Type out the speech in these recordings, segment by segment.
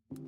Hello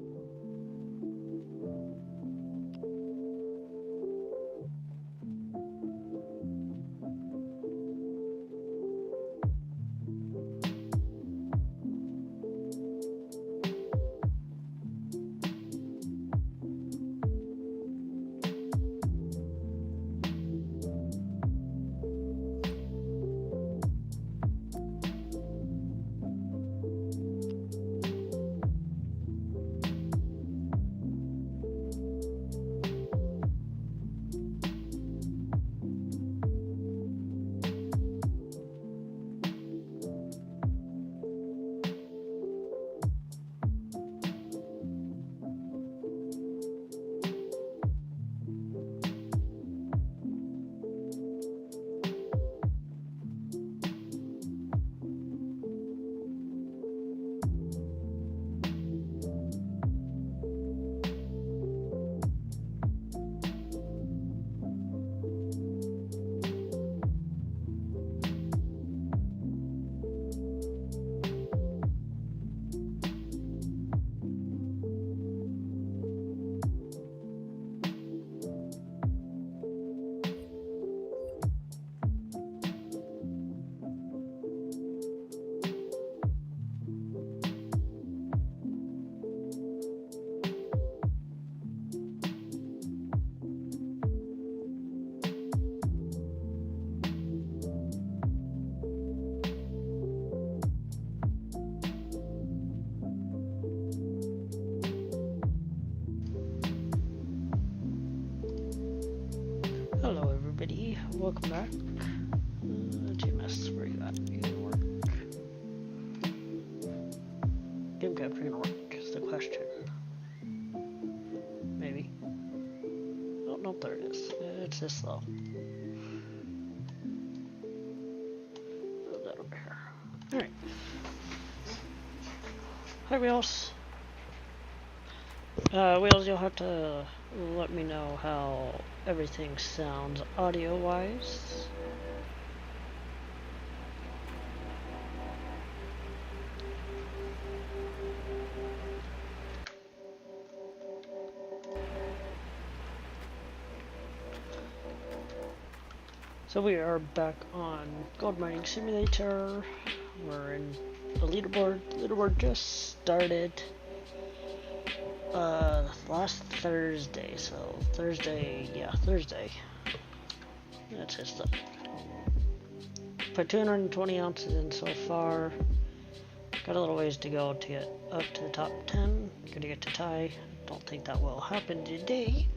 everybody, welcome back. GMS, where you at? You gonna work? Game capture gonna work is the question. Maybe. Oh, no, there it is. It's this slow. Put that over here. Alright. Hi Wheels. Wheels, you'll have to let me know how everything sounds audio-wise. So we are back on Gold Mining Simulator. We're in the leaderboard. The leaderboard just started last Thursday, so Thursday. That's his stuff. Put 220 ounces in so far. Got a little ways to go to get up to the top 10. Gonna get to tie. Don't think that will happen today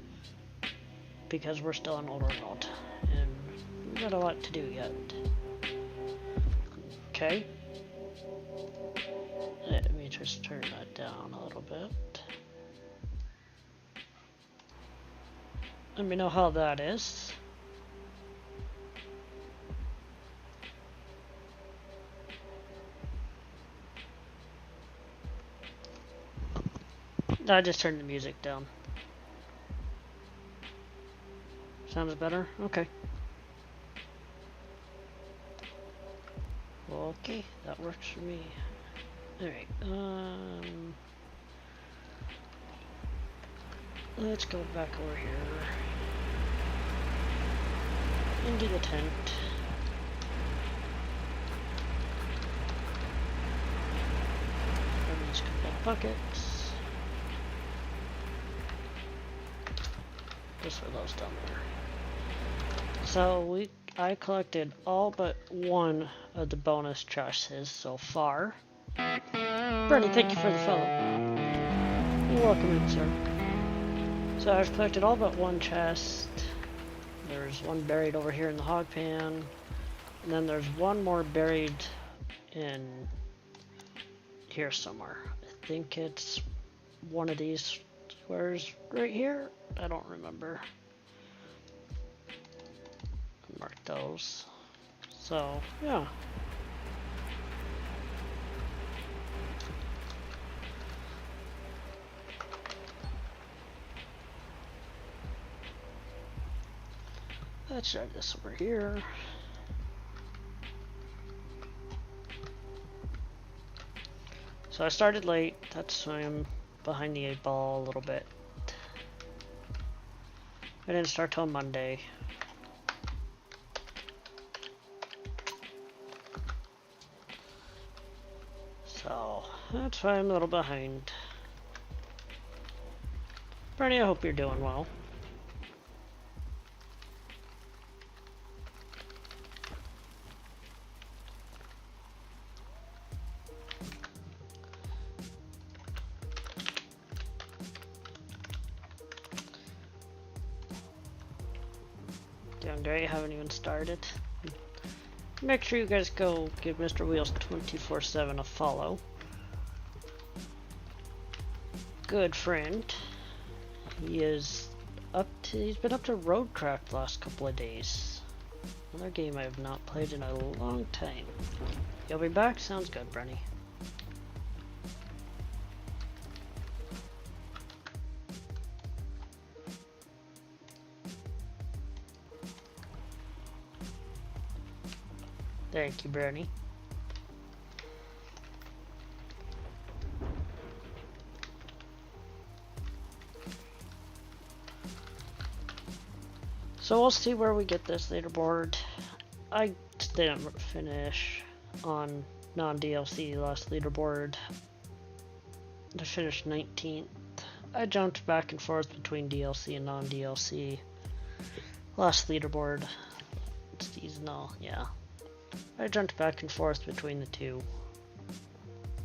because we're still in older mode and we got a lot to do yet. Okay. Let me just turn that down a little bit. Let me know how that is. I just turned the music down. Sounds better? Okay. Okay, that works for me. Alright, let's go back over here into the tent. Grab these couple of buckets. Just for those down there. So I collected all but one of the bonus chests so far. Bernie, thank you for the follow. You're welcome in, sir. So I've collected all but one chest. There's one buried over here in the hog pan. And then there's one more buried in here somewhere. I think it's one of these squares right here. I don't remember. Mark those. So, yeah. Let's drive this over here. So I started late, that's why I'm behind the 8 ball a little bit. I didn't start till Monday. So, that's why I'm a little behind. Bernie, I hope you're doing well. Doing great, haven't even started. Make sure you guys go give Mr. Wheels 24/7 a follow. Good friend. He's been up to Roadcraft the last couple of days. Another game I have not played in a long time. You'll be back? Sounds good, Brenny. Thank you, Bernie. So we'll see where we get this leaderboard. I didn't finish on non-DLC last leaderboard. I finished 19th. I jumped back and forth between DLC and non-DLC. Last leaderboard. Seasonal, yeah. I jumped back and forth between the two.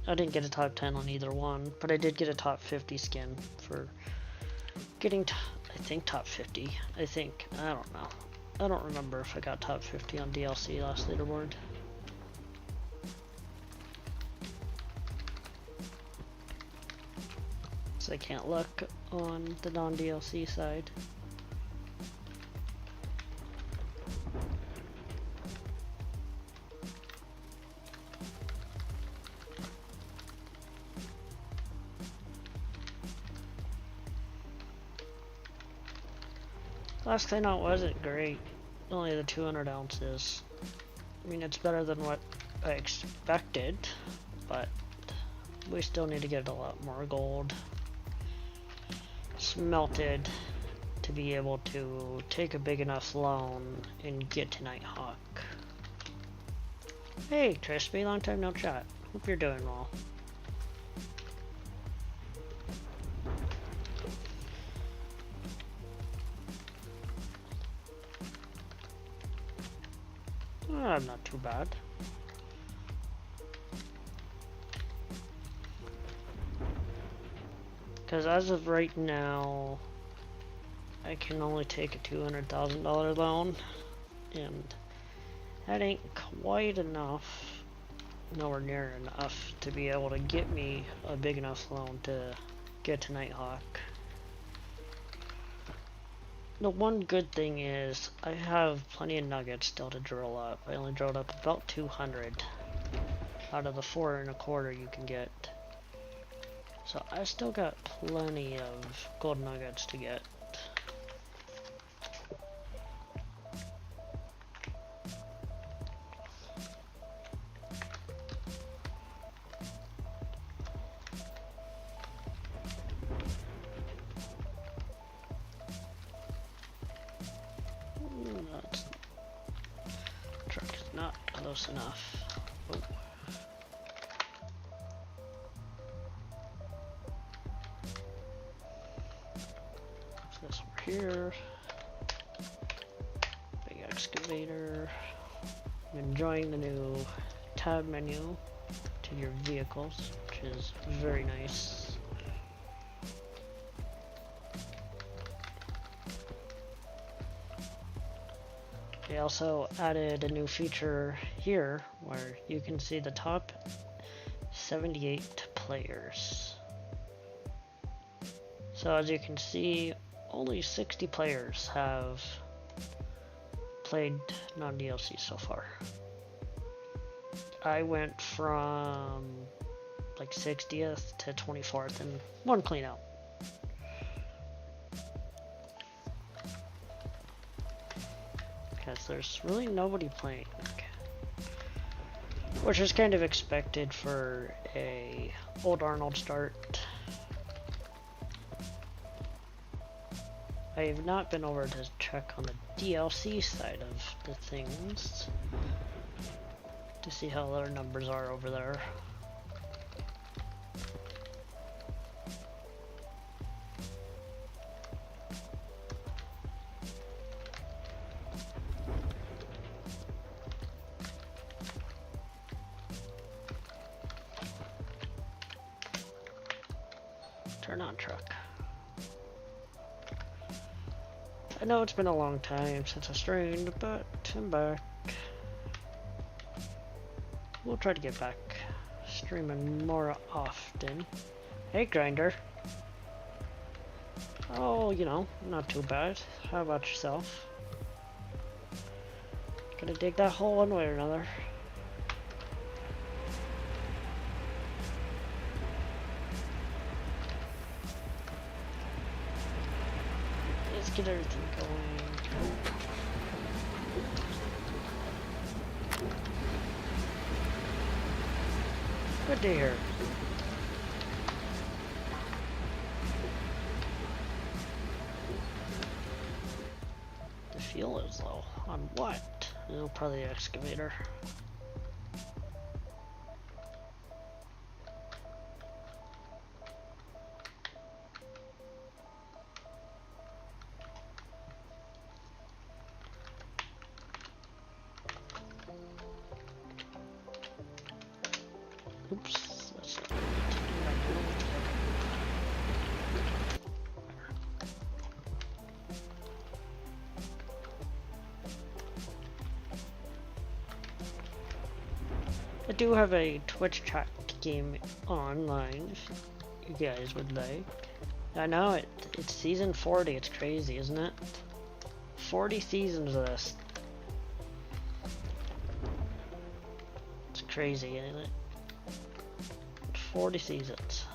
I didn't get a top 10 on either one, but I did get a top 50 skin for getting, I think, top 50. I don't know. I don't remember if I got top 50 on DLC last leaderboard. So I can't look on the non-DLC side. Last thing out wasn't great. Only the 200 ounces. I mean, it's better than what I expected, but we still need to get a lot more gold smelted to be able to take a big enough loan and get to Nighthawk. Hey, Crispy, long time no chat. Hope you're doing well. I'm not too bad. Because as of right now, I can only take a $200,000 loan, and that ain't quite enough, nowhere near enough, to be able to get me a big enough loan to get to Nighthawk. The one good thing is I have plenty of nuggets still to drill up. I only drilled up about 200 out of the 4.25 you can get. So I still got plenty of gold nuggets to get. Close enough. Oh. This over here. Big excavator. I'm enjoying the new tab menu to your vehicles, which is very nice. They also added a new feature here where you can see the top 78 players. So as you can see, only 60 players have played non-DLC so far. I went from like 60th to 24th in one clean out. Because there's really nobody playing, which is kind of expected for a old Arnold start. I've not been over to check on the DLC side of the things to see how their numbers are over there. Turn on truck. I know it's been a long time since I streamed, but I'm back. We'll try to get back streaming more often. Hey, Grinder. Oh, you know, not too bad. How about yourself? Gonna dig that hole one way or another. Let's get everything going. Good to hear. The fuel is low. On what? Oh, probably the excavator. Oops, that's not what I meant to do. I do have a Twitch chat game online if you guys would like. I know it's season 40, it's crazy, isn't it? 40 seasons of this. It's crazy, isn't it? 40 seasons.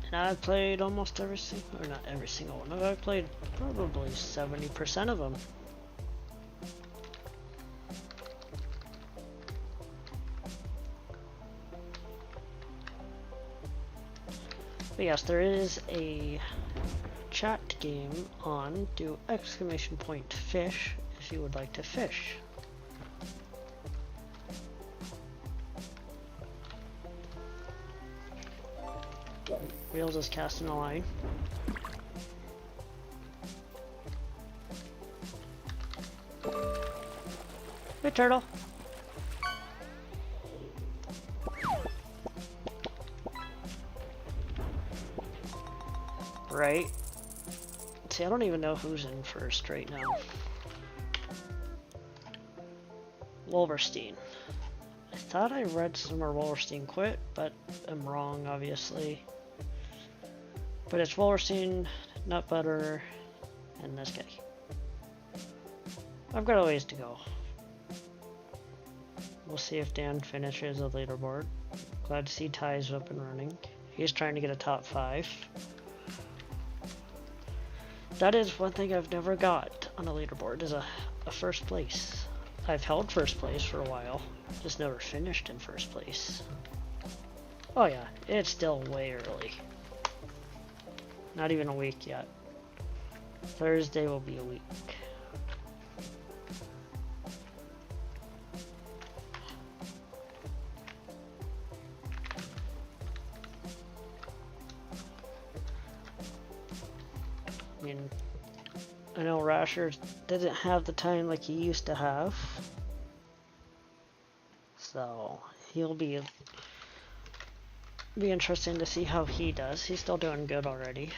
And I've played almost every single, or not every single one, I've played probably 70% of them. But yes, there is a chat game on. Do exclamation point fish if you would like to fish. Wheels is casting a line. Hey, turtle. Right. See, I don't even know who's in first right now. Wolverstein. I thought I read somewhere Wolverstein quit, but I'm wrong, obviously. But it's Wolverstein, Nut Butter, and this guy. I've got a ways to go. We'll see if Dan finishes the leaderboard. Glad to see Ty's up and running. He's trying to get a top 5. That is one thing I've never got on a leaderboard, is a first place. I've held first place for a while, just never finished in first place. Oh yeah, it's still way early. Not even a week yet. Thursday will be a week. I mean, I know Rasher didn't have the time like he used to have, so he'll be interesting to see how he does. He's still doing good already.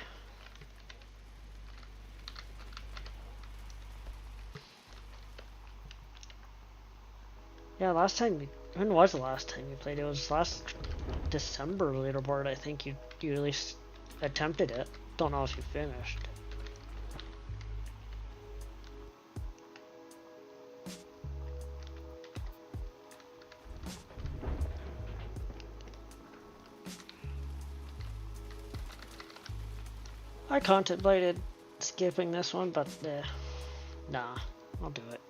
Yeah, last time, when was the last time you played? It was last December leaderboard, I think you at least attempted it. Don't know if you finished. I contemplated skipping this one, but nah, I'll do it.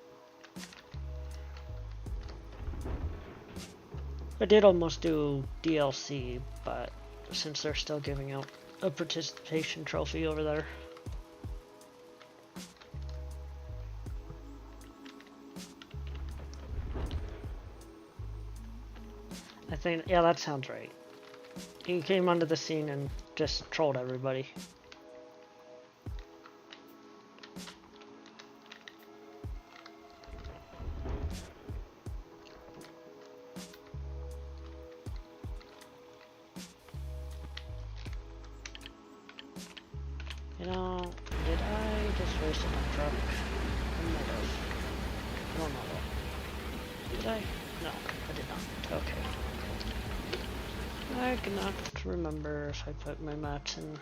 I did almost do DLC, but since they're still giving out a participation trophy over there. I think, yeah, that sounds right. He came onto the scene and just trolled everybody. You know, did I just race in my truck? I might have. I don't know. Did I? No, I did not. Okay. I cannot remember if I put my mats and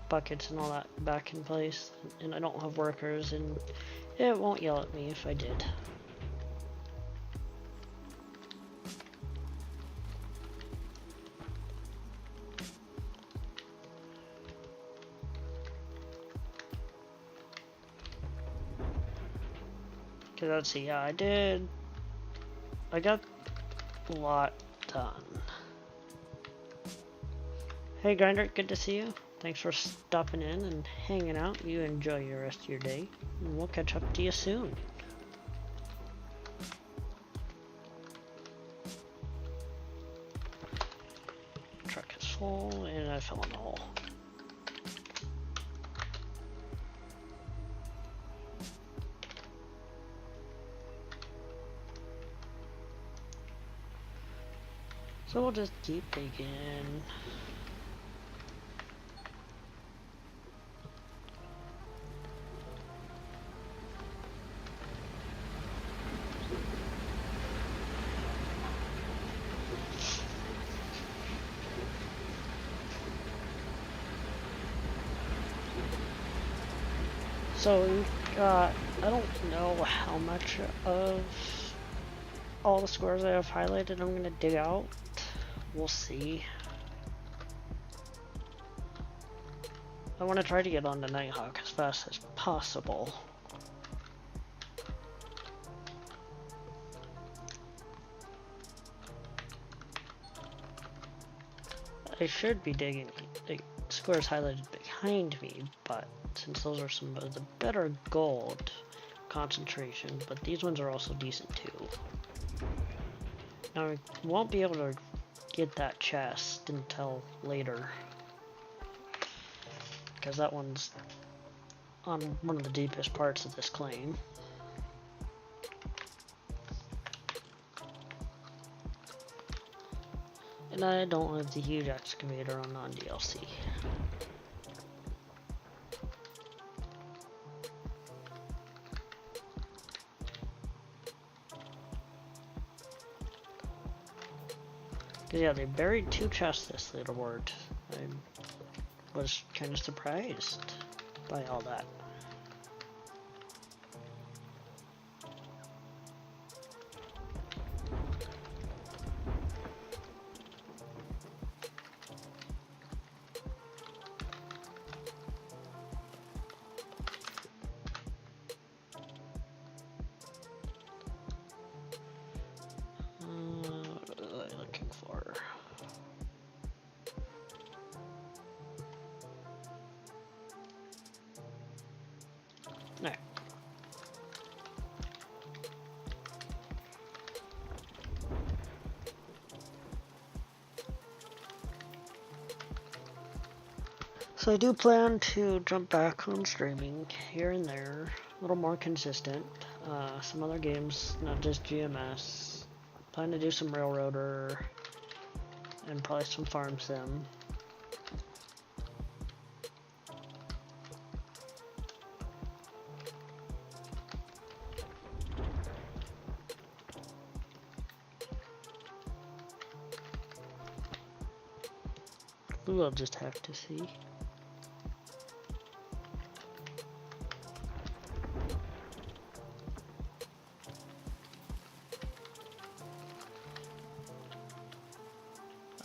buckets and all that back in place, and I don't have workers, and it won't yell at me if I did. Okay, let's see, yeah, I got a lot done. Hey Grinder, good to see you. Thanks for stopping in and hanging out. You enjoy your rest of your day, and we'll catch up to you soon. Truck is full, and I fell in the hole. So we'll just keep digging. So we've got, I don't know how much of all the squares I have highlighted I'm gonna dig out. We'll see. I want to try to get on the Nighthawk as fast as possible. I should be digging the squares highlighted behind me, but since those are some of the better gold concentration, but these ones are also decent too. Now I won't be able to get that chest until later, because that one's on one of the deepest parts of this claim. And I don't have the huge excavator on non-DLC. Cause yeah, they buried 2 chests this leaderboard. I was kind of surprised by all that. Alright. So I do plan to jump back on streaming here and there, a little more consistent. Some other games, not just GMS. Plan to do some Railroader and probably some Farm Sim. We'll just have to see.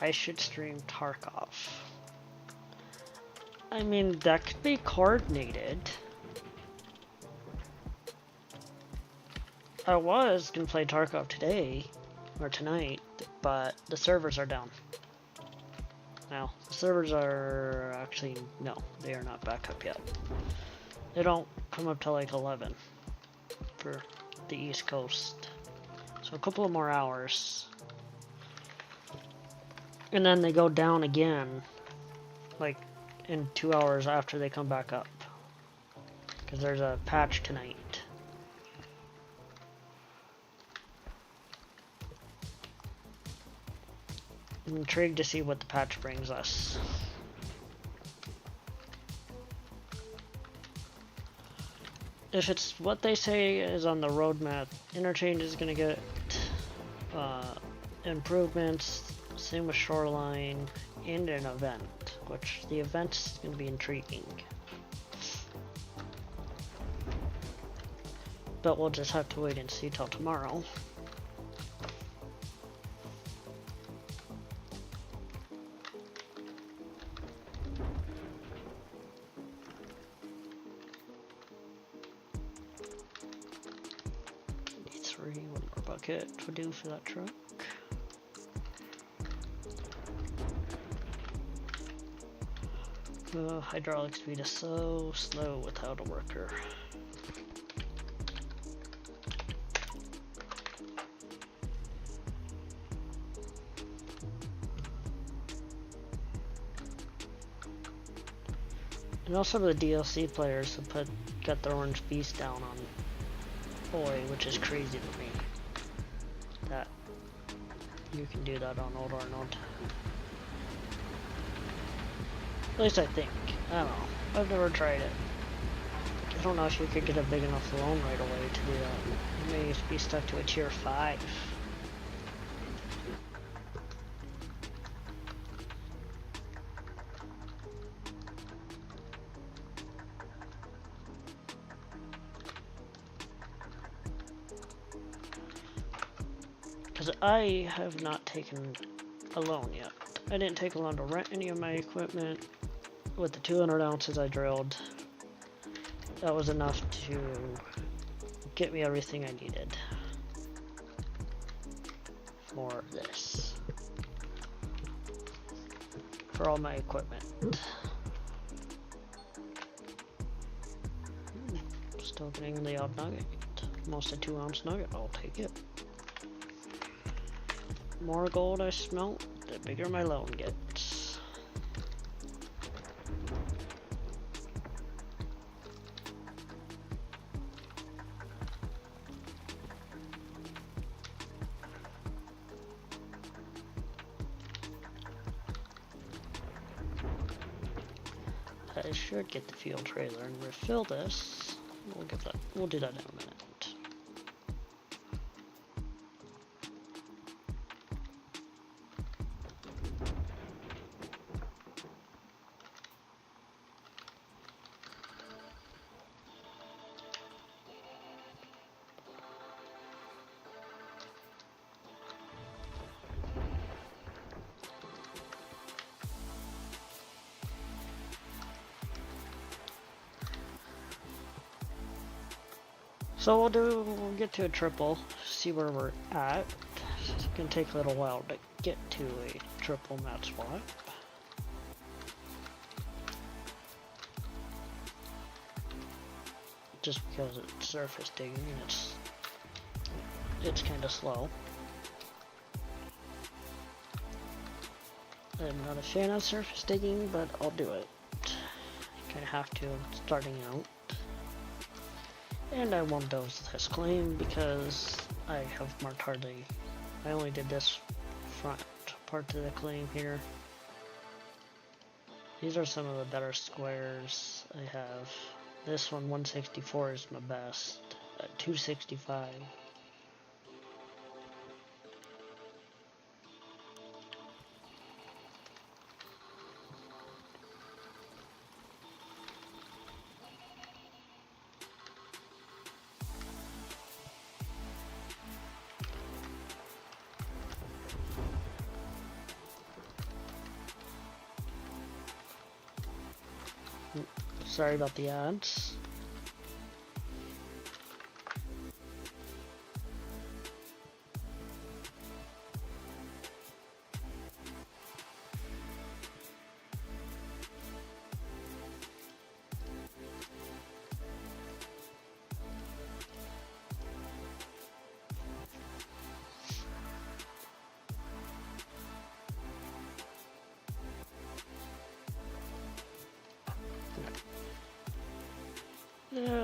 I should stream Tarkov. I mean, that could be coordinated. I was gonna play Tarkov today, or tonight, but the servers are down. Now, the servers are actually, no, they are not back up yet. They don't come up till like 11 for the East Coast. So a couple of more hours. And then they go down again, like in 2 hours after they come back up. Because there's a patch tonight. I'm intrigued to see what the patch brings us. If it's what they say is on the roadmap, Interchange is going to get improvements, same with Shoreline, and an event, which the event's going to be intriguing. But we'll just have to wait and see till tomorrow. One more bucket to do for that truck. Hydraulic speed is so slow without a worker. And also the DLC players have got their Orange Beast down on Boy, which is crazy to me that you can do that on Old Arnold. At least I think. I don't know. I've never tried it. I don't know if you could get a big enough loan right away to do that. You may be stuck to a tier 5. Because I have not taken a loan yet. I didn't take a loan to rent any of my equipment. With the 200 ounces I drilled, that was enough to get me everything I needed for this. For all my equipment. Still getting the odd nugget. Almost a 2-ounce nugget, I'll take it. More gold I smelt, the bigger my loan gets. I should get the fuel trailer and refill this. We'll do that in a minute. So we'll get to a triple, see where we're at. It's gonna take a little while to get to a triple mat swap. Just because it's surface digging and it's kind of slow. I'm not a fan of surface digging, but I'll do it. Kind of have to starting out. And I won't doze this claim because I have marked hardly. I only did this front part of the claim here. These are some of the better squares I have. This one, 164, is my best. 265. Sorry about the ads.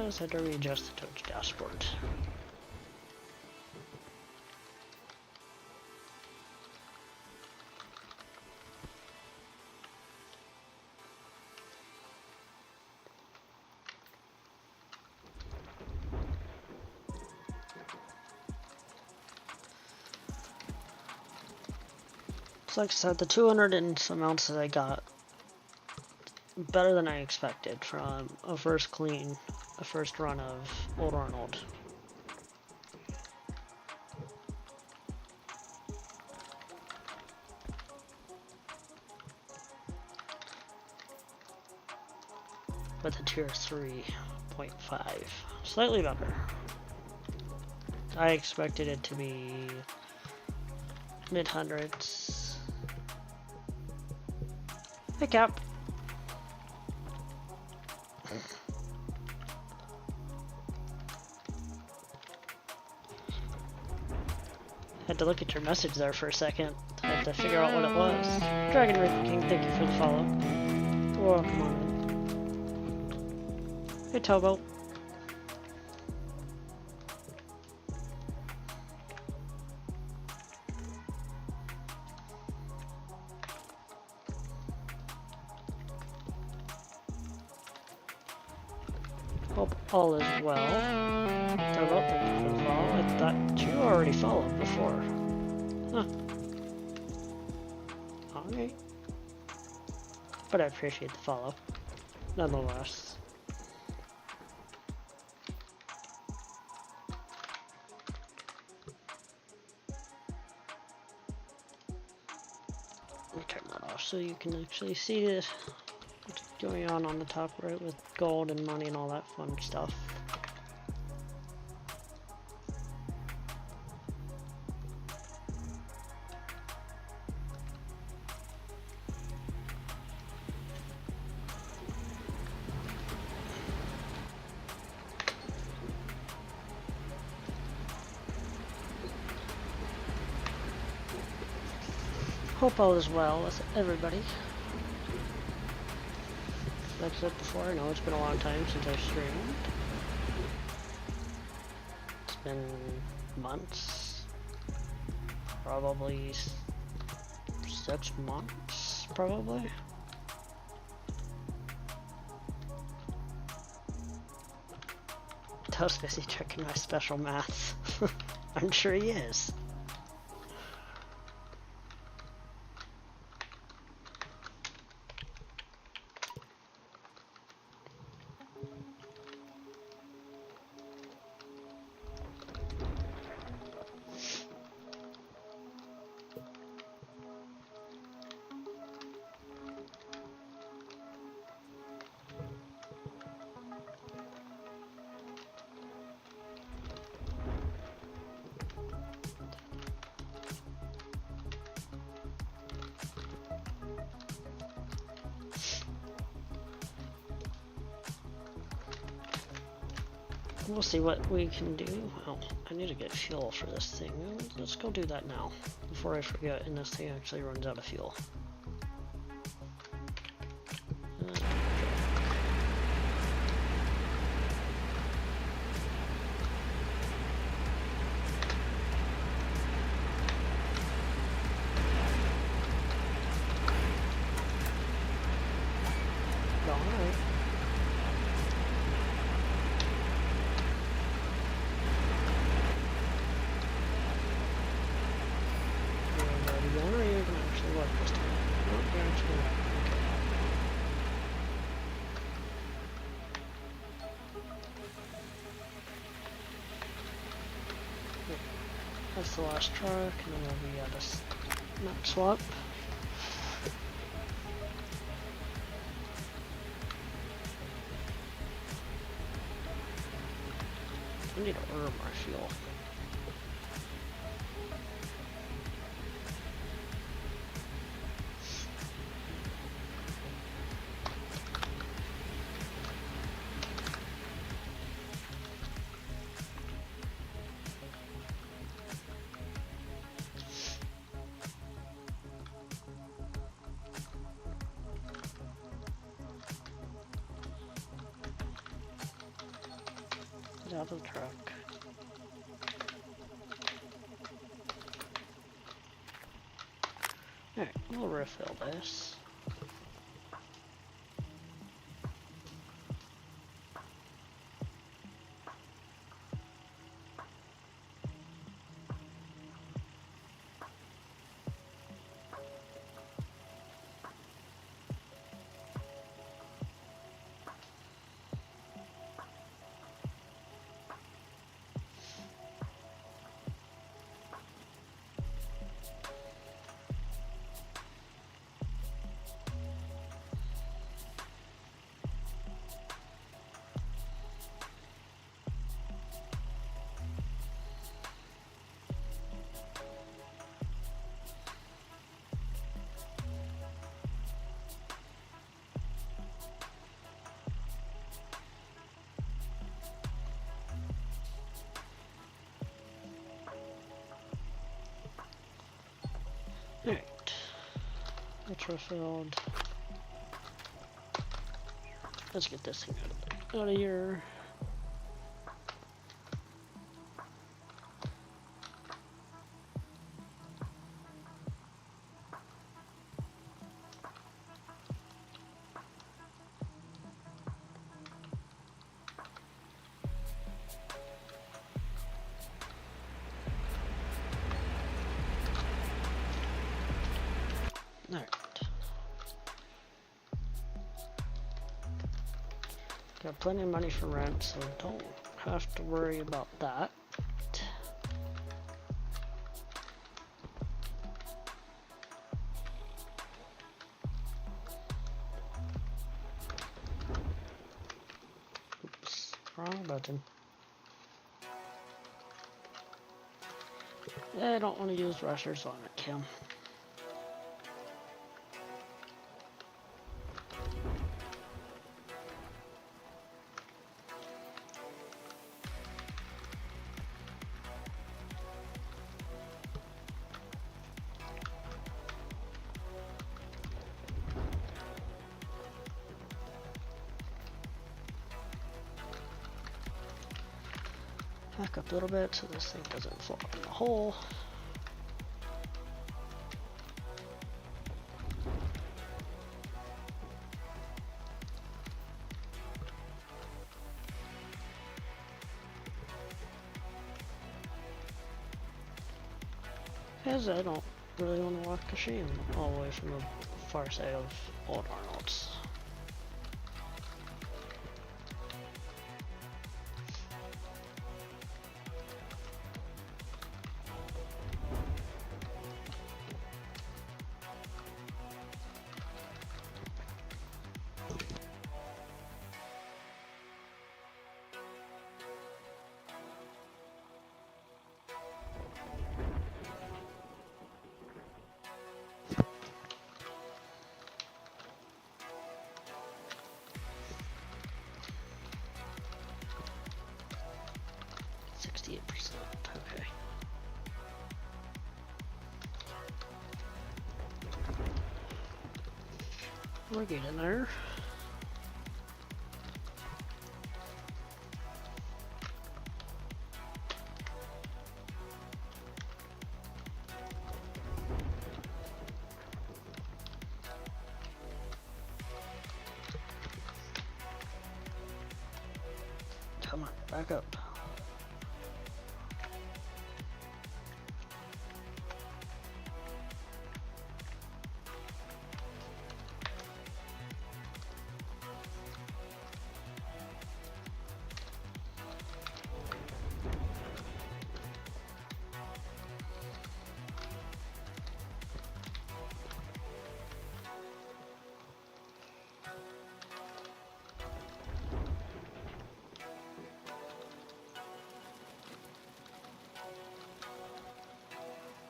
just had to readjust the touch dashboard. So like I said, the 200 and some ounces I got, better than I expected from a first run of Old Arnold. With a tier 3.5, slightly better. I expected it to be mid-hundreds. Hey, Cap. Had to look at your message there for a second. I had to figure out what it was. Dragon Rick King, thank you for the follow. Welcome on in. Hey, Tobo. Hope all is well. Tobo, thank you for the follow. I thought you already followed before. Huh. Alright. But I appreciate the follow, nonetheless. Let me turn that off so you can actually see what's going on the top right with gold and money and all that fun stuff. Hope all is well with everybody. Like I said before, I know it's been a long time since I've streamed. It's been months. Probably 6 months, probably. I was busy checking my special math. I'm sure he is. We'll see what we can do. Oh, I need to get fuel for this thing. Let's go do that now, before I forget and this thing actually runs out of fuel. That's the last truck, and then we'll be at a map swap. I need to order more fuel. out of the truck. Alright, we'll refill this. Alright, that's refilled. Let's get this thing out of here. Alright. Got plenty of money for rent, so don't have to worry about that. Oops, wrong button. I don't want to use rushers on it, Kim. Back up a little bit so this thing doesn't fall in the hole. Because I don't really want to walk a shame all the way from the far side of Old Arnold's. Okay. We're getting there. Come on, back up.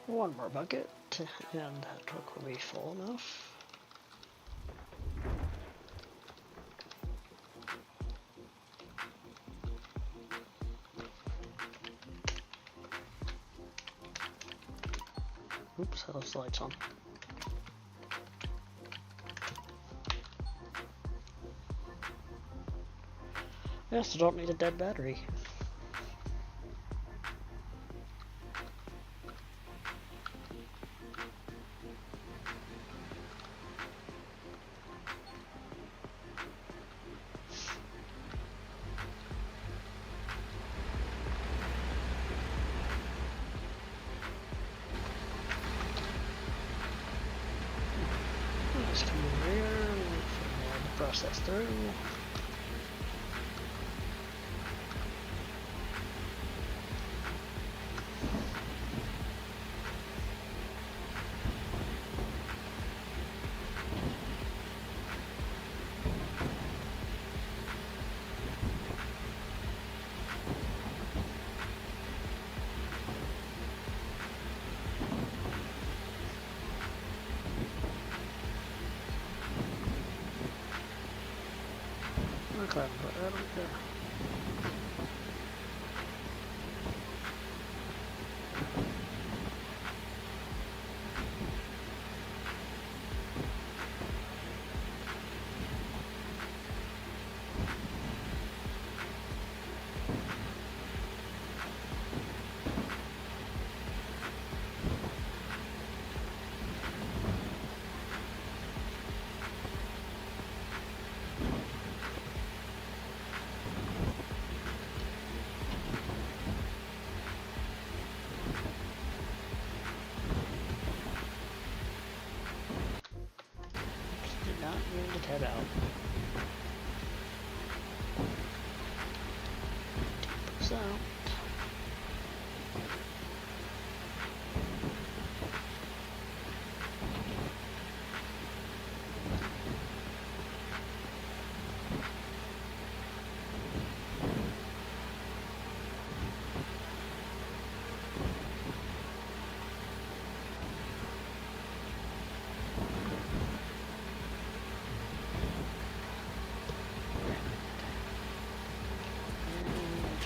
One more bucket, and that truck will be full enough. Oops, I left the lights on. Yes, I don't need a dead battery. Just come over here and wait for the process through. Okay, but I don't care. Did not mean to head out.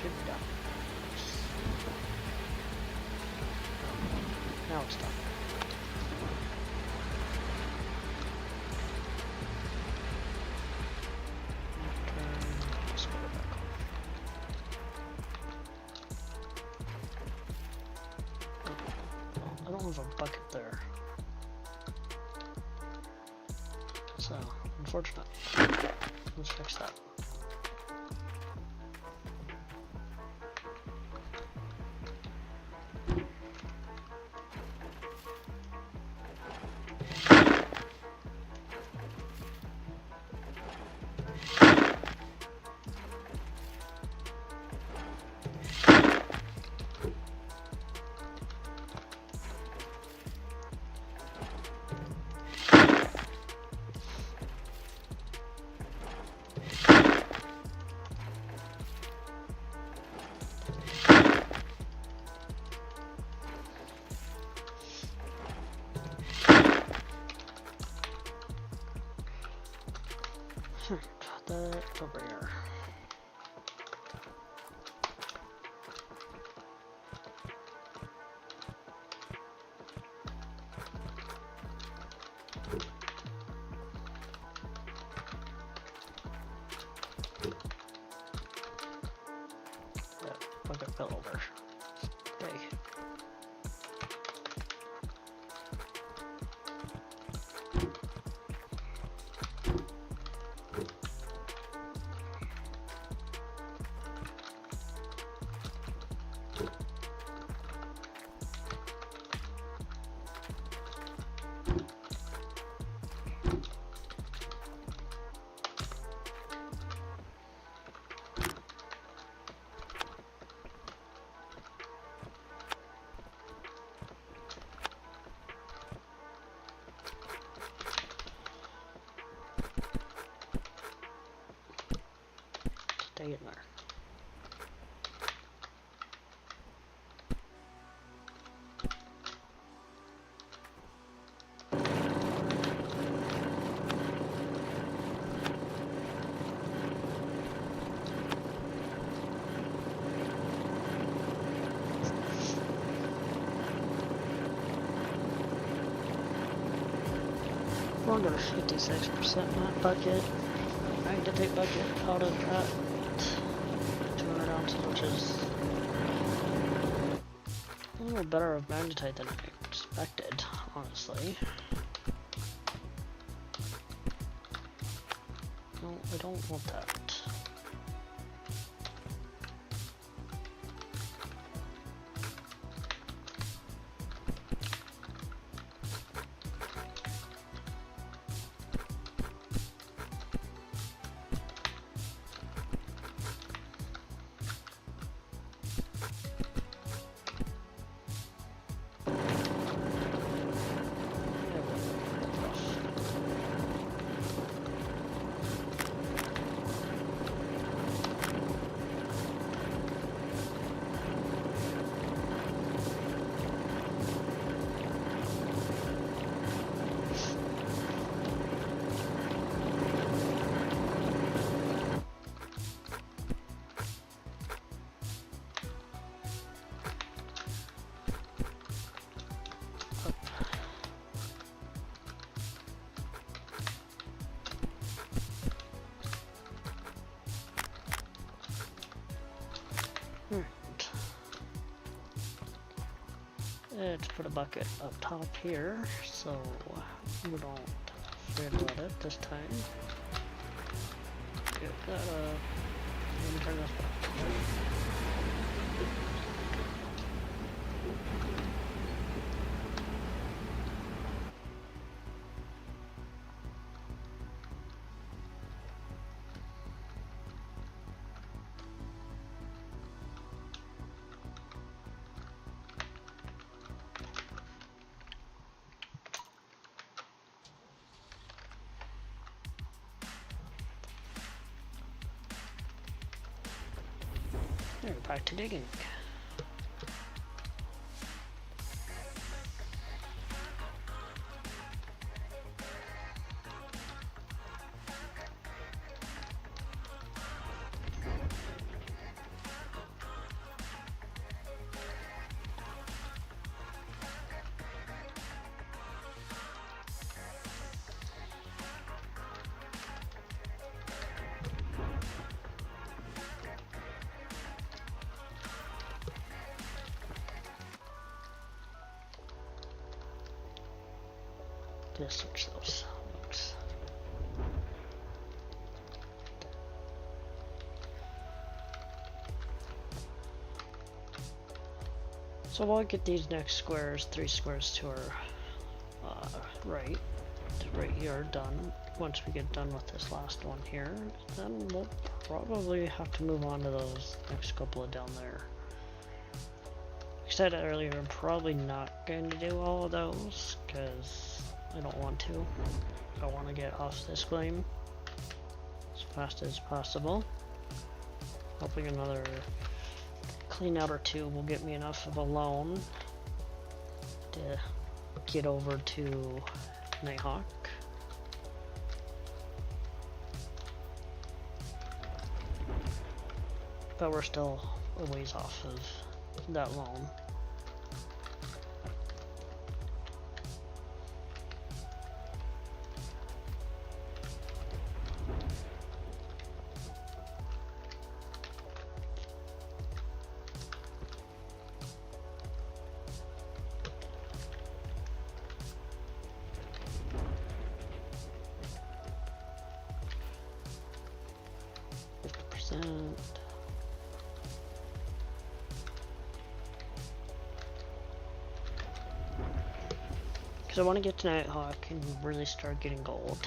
10%. Now it's done. Let's put it back on. I don't have a bucket there. So, unfortunate. Let's fix that. Put that over here. Yeah, bucket fell over. Okay. Stay in there. We're going to 56% in that bucket. I need to take bucket out of that 200 ounces, which is a little better of magnetite than I expected, honestly. No, I don't want that. Let's put a bucket up top here so we don't forget about it this time. Get that let me turn this back. There, back to digging. Just switch those looks. So we'll get these next squares, 3 squares to our right here done. Once we get done with this last one here, then we'll probably have to move on to those next couple of down there. Like I said earlier, I'm probably not going to do all of those because I don't want to. I want to get off this claim as fast as possible. Hoping another clean out or 2 will get me enough of a loan to get over to Nighthawk. But we're still a ways off of that loan. Because I want to get to Nighthawk and really start getting gold.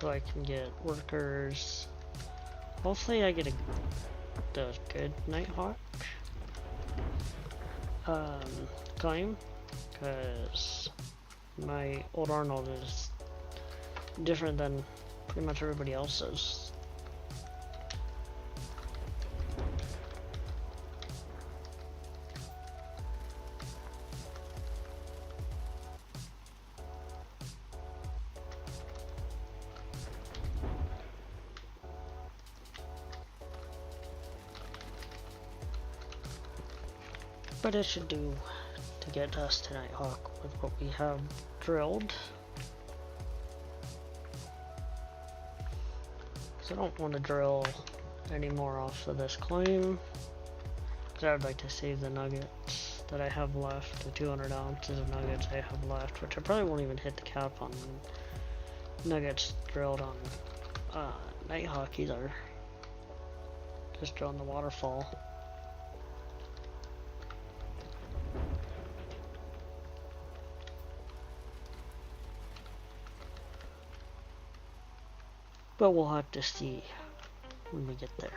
So I can get workers. Hopefully I get a good Nighthawk claim. Because my old Arnold is different than pretty much everybody else's. But it should do to get us to Nighthawk with what we have drilled. So I don't want to drill any more off of this claim. Because I would like to save the nuggets that I have left, the 200 ounces of nuggets I have left, which I probably won't even hit the cap on nuggets drilled on Nighthawk either. Just drilling the waterfall. But we'll have to see when we get there.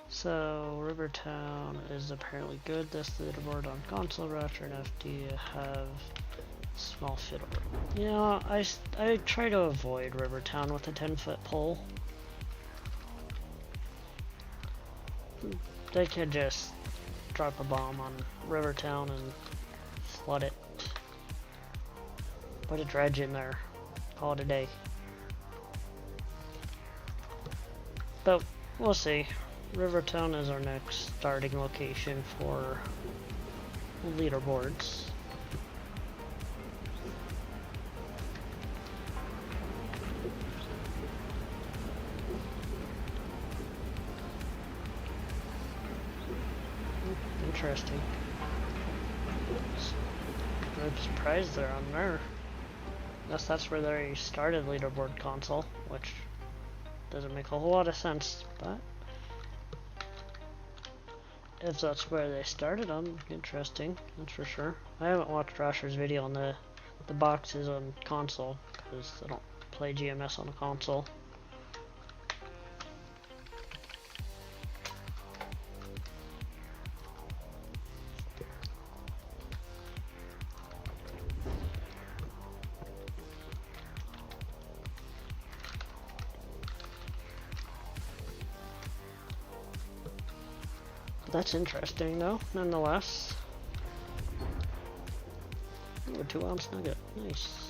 So, Rivertown is apparently good. This leaderboard on console, Raptor, and FD have small fiddle. You know, I try to avoid Rivertown with a 10-foot pole. They could just drop a bomb on Rivertown and flood it. Put a dredge in there. Call it a day. But we'll see. Rivertown is our next starting location for leaderboards. interesting. I'm surprised they're on there. Unless that's where they started leaderboard console, which doesn't make a whole lot of sense, but if that's where they started them, interesting, that's for sure. I haven't watched Rasher's video on the boxes on console, because I don't play GMS on a console. That's interesting though, nonetheless. Ooh, a 2-ounce nugget. Nice.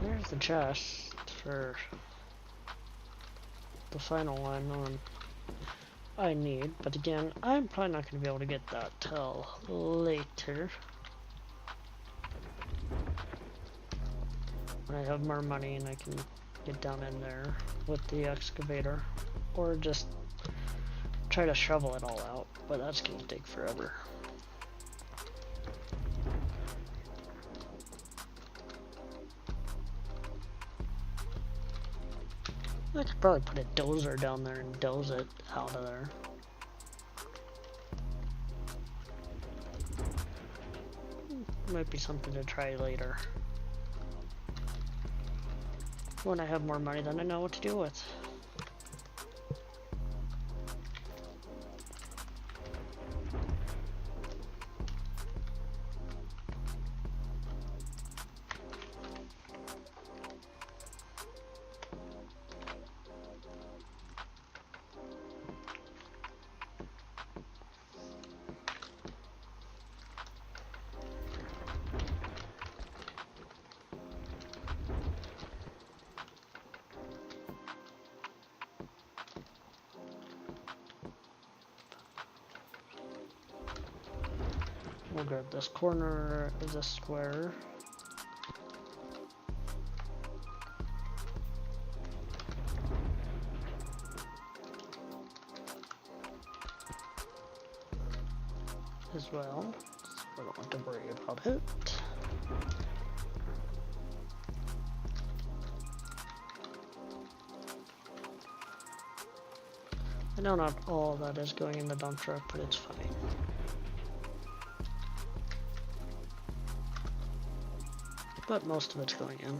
There's the chest for the final one on I need, but again, I'm probably not going to be able to get that till later. When I have more money and I can get down in there with the excavator. Or just try to shovel it all out, but that's going to take forever. I could probably put a dozer down there and doze it out of there. Might be something to try later. When I have more money, then I know what to do with. We'll grab this corner of the square. As well, so I don't have to worry about it. I know not all that is going in the dump truck, but it's fine. But most of it's going in.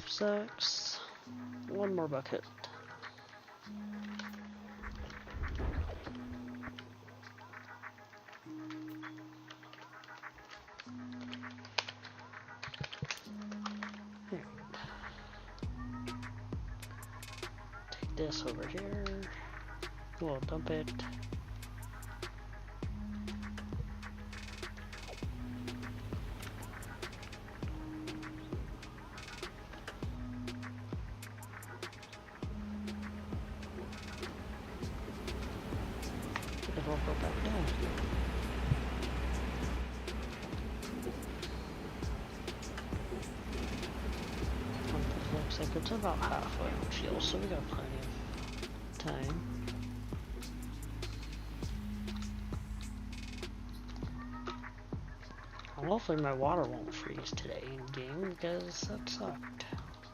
Six. One more bucket. Take this over here. We'll dump it. It'll go back down. Looks like it's about halfway on fuel, so we got plenty of time. Well, hopefully my water won't freeze today in game, because that sucked.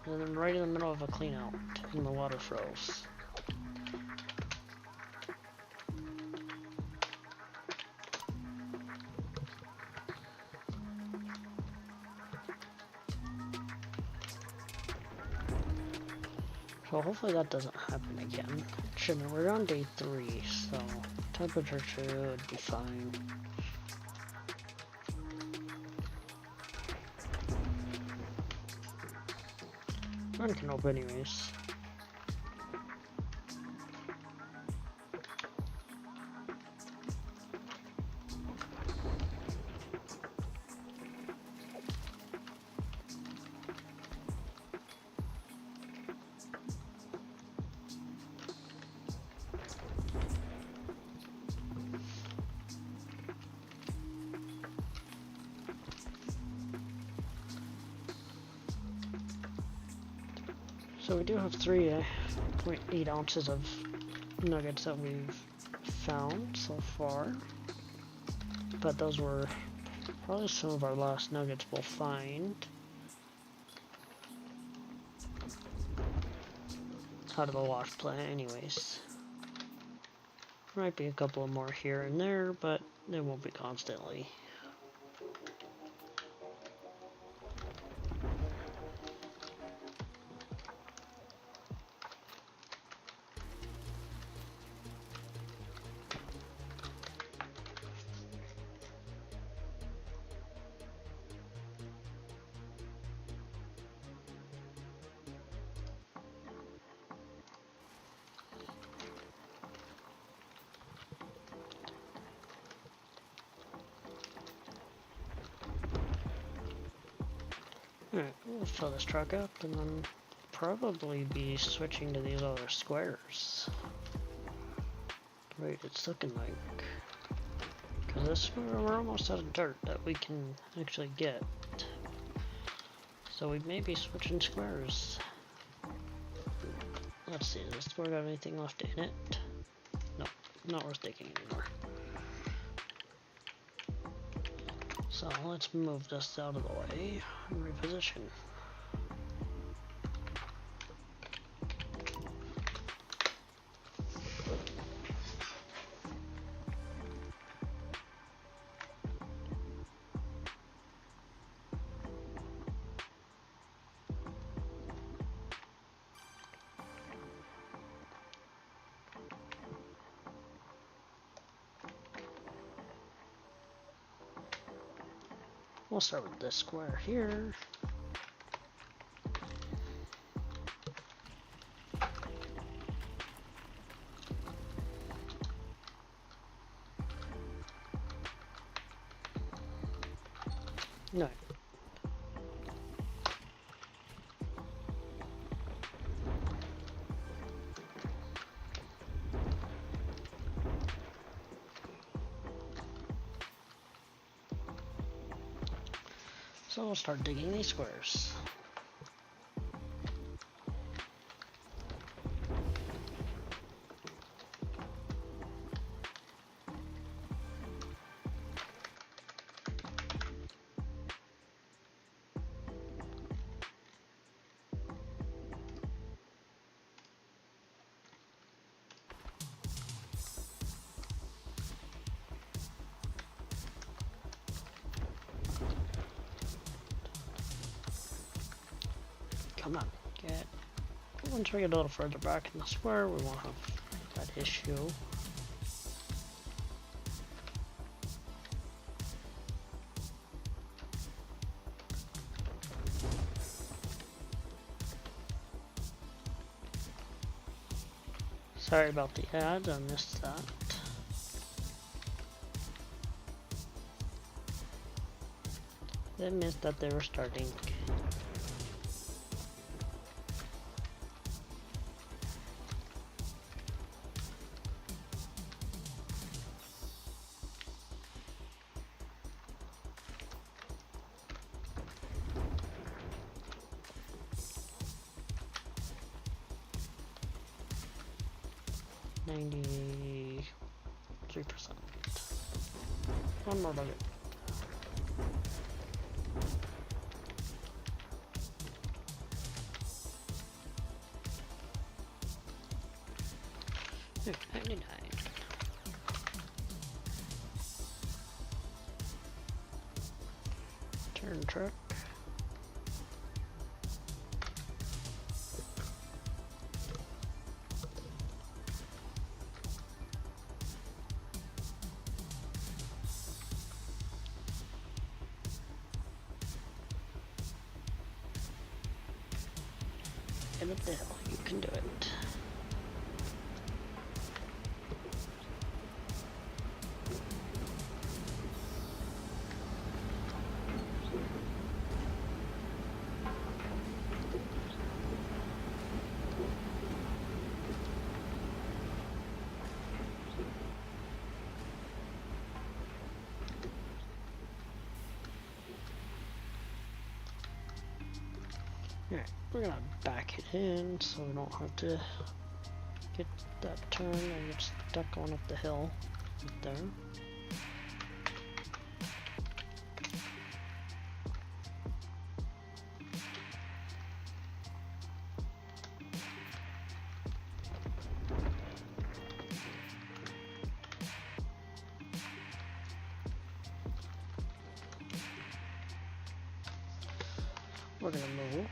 And then right in the middle of a clean out, and the water froze. So hopefully that doesn't happen again. Shouldn't. We're on day 3, so temperature should be fine. Run can open anyways. So we do have 3.8 ounces of nuggets that we've found so far, but those were probably some of our last nuggets we'll find out of the wash plant anyways. Might be a couple of more here and there, but they won't be constantly. Alright, we'll fill this truck up and then probably be switching to these other squares. Right, it's looking like. Because this we're almost out of dirt that we can actually get. So we may be switching squares. Let's see, does this square got anything left in it? No, not worth digging anymore. So let's move this out of the way and reposition. We'll start with this square here. No. So we'll start digging these squares. Come on, get. Once we get a little further back in the square, we won't have that issue. Sorry about the ad, I missed that. They missed that they were starting. $93%. One more nugget. $99. Turn truck. Get up the hill. You can do it. Alright, we're gonna back it in so we don't have to get that turn and get stuck going up the hill right there. We're gonna move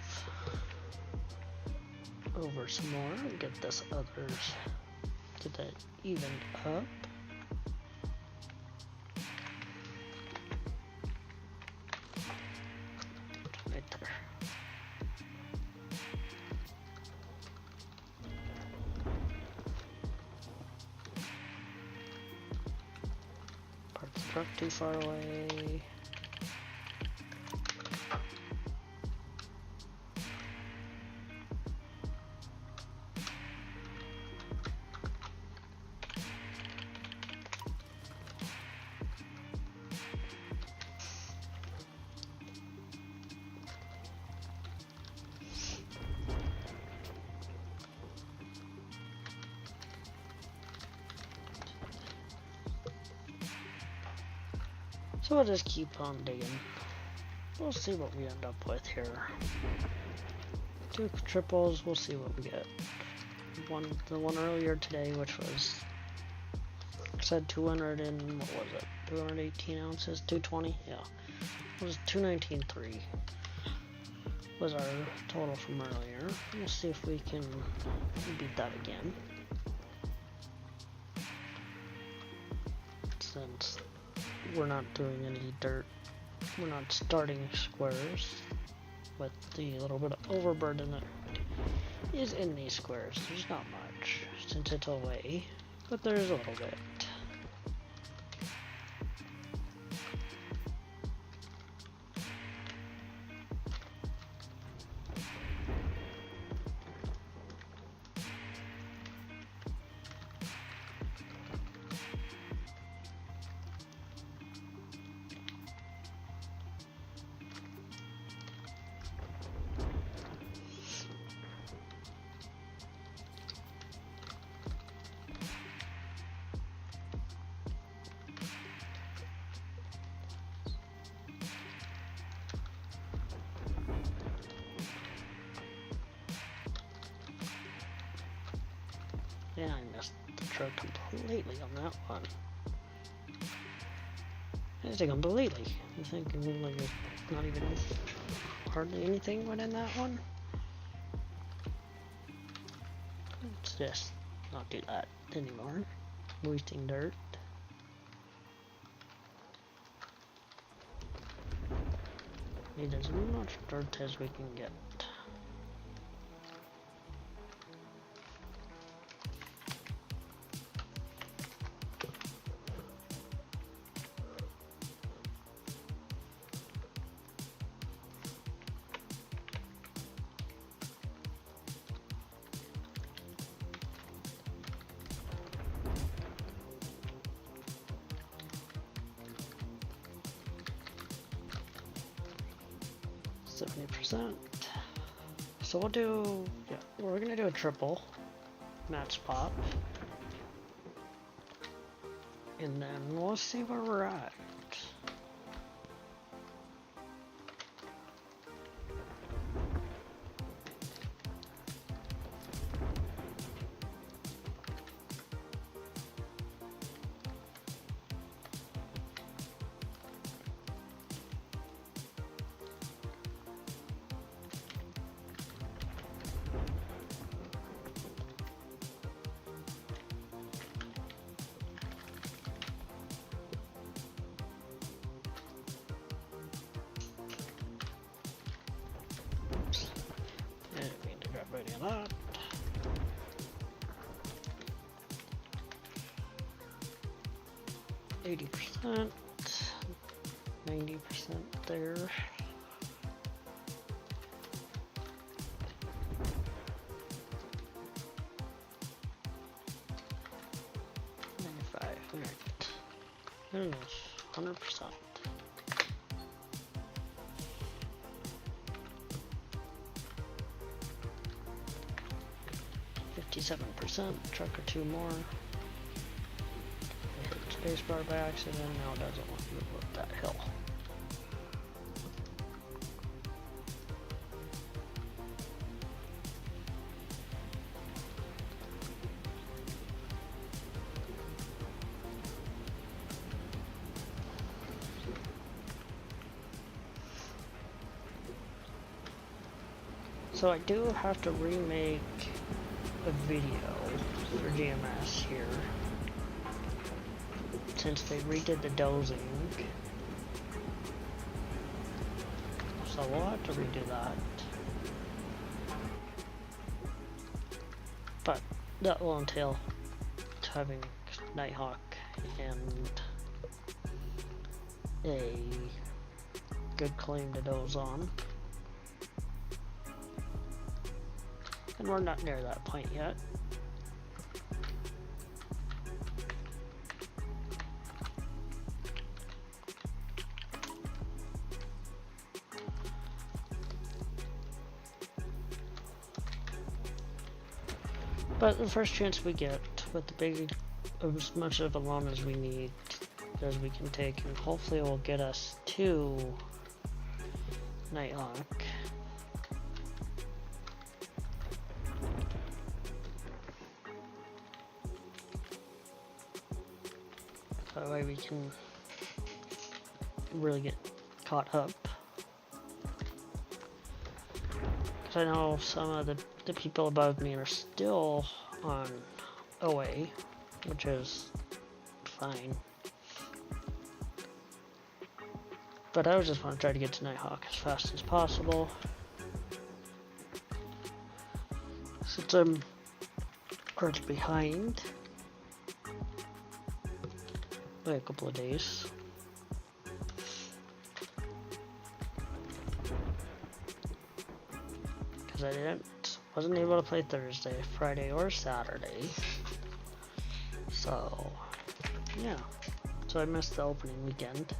over some more and get this others, get that evened up. Right there. Park the truck too far away. So we'll just keep on digging. We'll see what we end up with here. 2 triples, we'll see what we get. The one earlier today, which was, said 200 and, what was it, 218 ounces, 220, yeah. It was 219.3 was our total from earlier. We'll see if we can beat that again. Since we're not doing any dirt, we're not starting squares with the little bit of overburden that is in these squares. There's not much since it's away, but there's a little bit. Yeah, I missed the truck completely on that one. I missed it completely. You think like there's not even hardly anything within that one? Let's just not do that anymore. Wasting dirt. Need as much dirt as we can get. So we'll do, yeah, we're gonna do a triple match pop, and then we'll see where we're at. 80%, 90% there. There it is, 100%. %, truck or two more. I hit spacebar by accident, now it doesn't want to move up that hill. So I do have to remake a video for GMS here, since they redid the dozing. So we'll have to redo that. But that will entail having Nighthawk and a good claim to doze on. And we're not near that point yet. But the first chance we get with the big, as much of a loan as we need, as we can take, and hopefully it will get us to Nighthawk. That way we can really get caught up. Because I know some of the people above me are still on OA, which is fine. But I just want to try to get to Nighthawk as fast as possible. Since I'm already behind by a couple of days. Because I wasn't able to play Thursday, Friday, or Saturday. So, yeah. So I missed the opening weekend.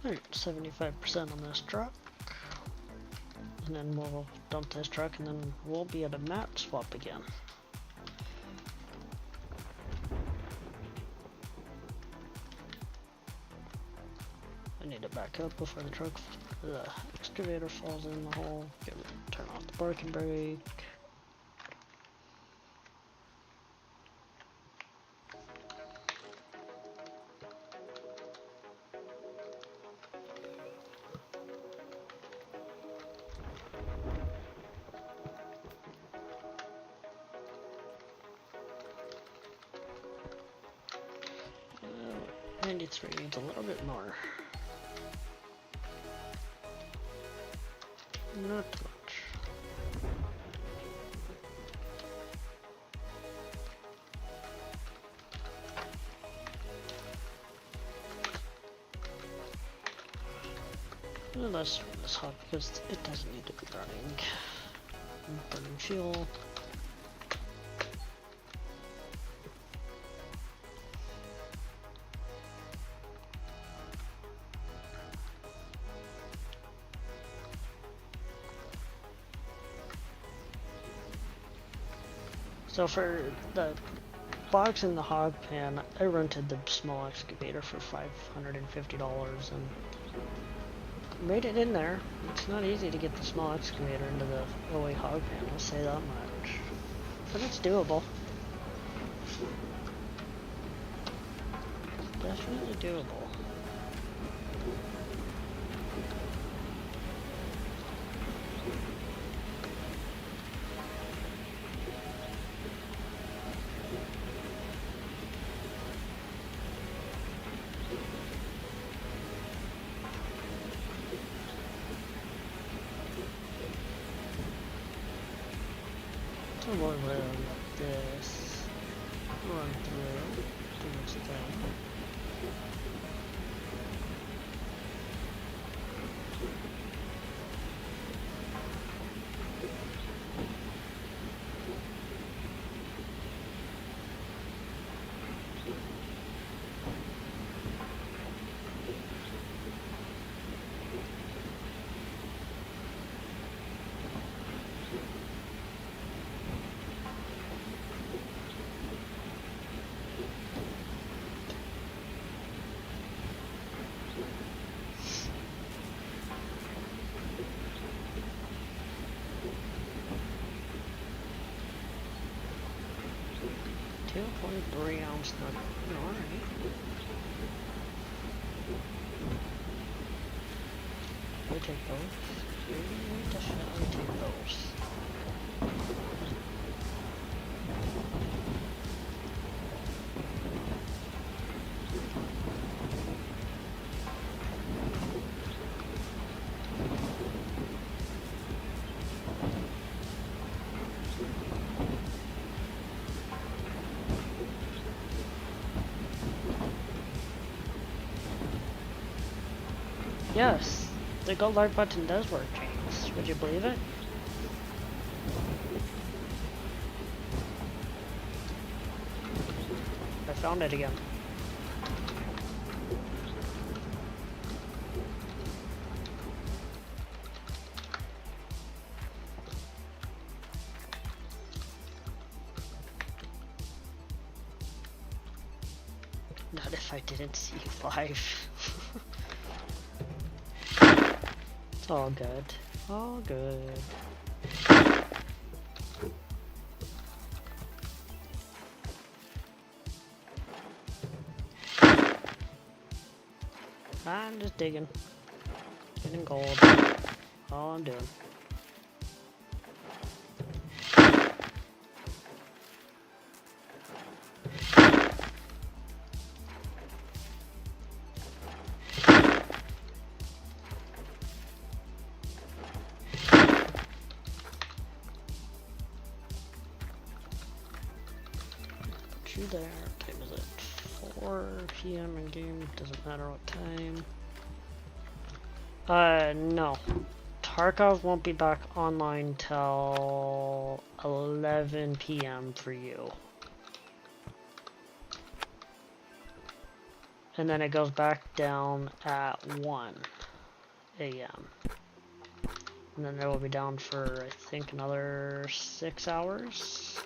Alright, 75% on this truck. And then we'll dump this truck and then we'll be at a map swap again. need to back up before the excavator falls in the hole. Turn off the parking brake. Uh, 93 needs a little bit more. Not much. Let's run this hot because it doesn't need to be running. Burning fuel. So for the box in the hog pan, I rented the small excavator for $550 and made it in there. It's not easy to get the small excavator into the OA hog pan, I'll say that much. But it's doable. Definitely doable. We'll let this run through, do its thing. Two 23-ounce nugget. Alright. We take those. We definitely take those. Yes, the gold like button does work, James. Would you believe it? I found it again. Not if I didn't see you live. It's all good. All good. I'm just digging. Getting gold. All I'm doing. There. What time is it? 4 p.m. in game. Doesn't matter what time. No. Tarkov won't be back online till 11 p.m. for you. And then it goes back down at 1 a.m. And then it will be down for, I think, another 6 hours.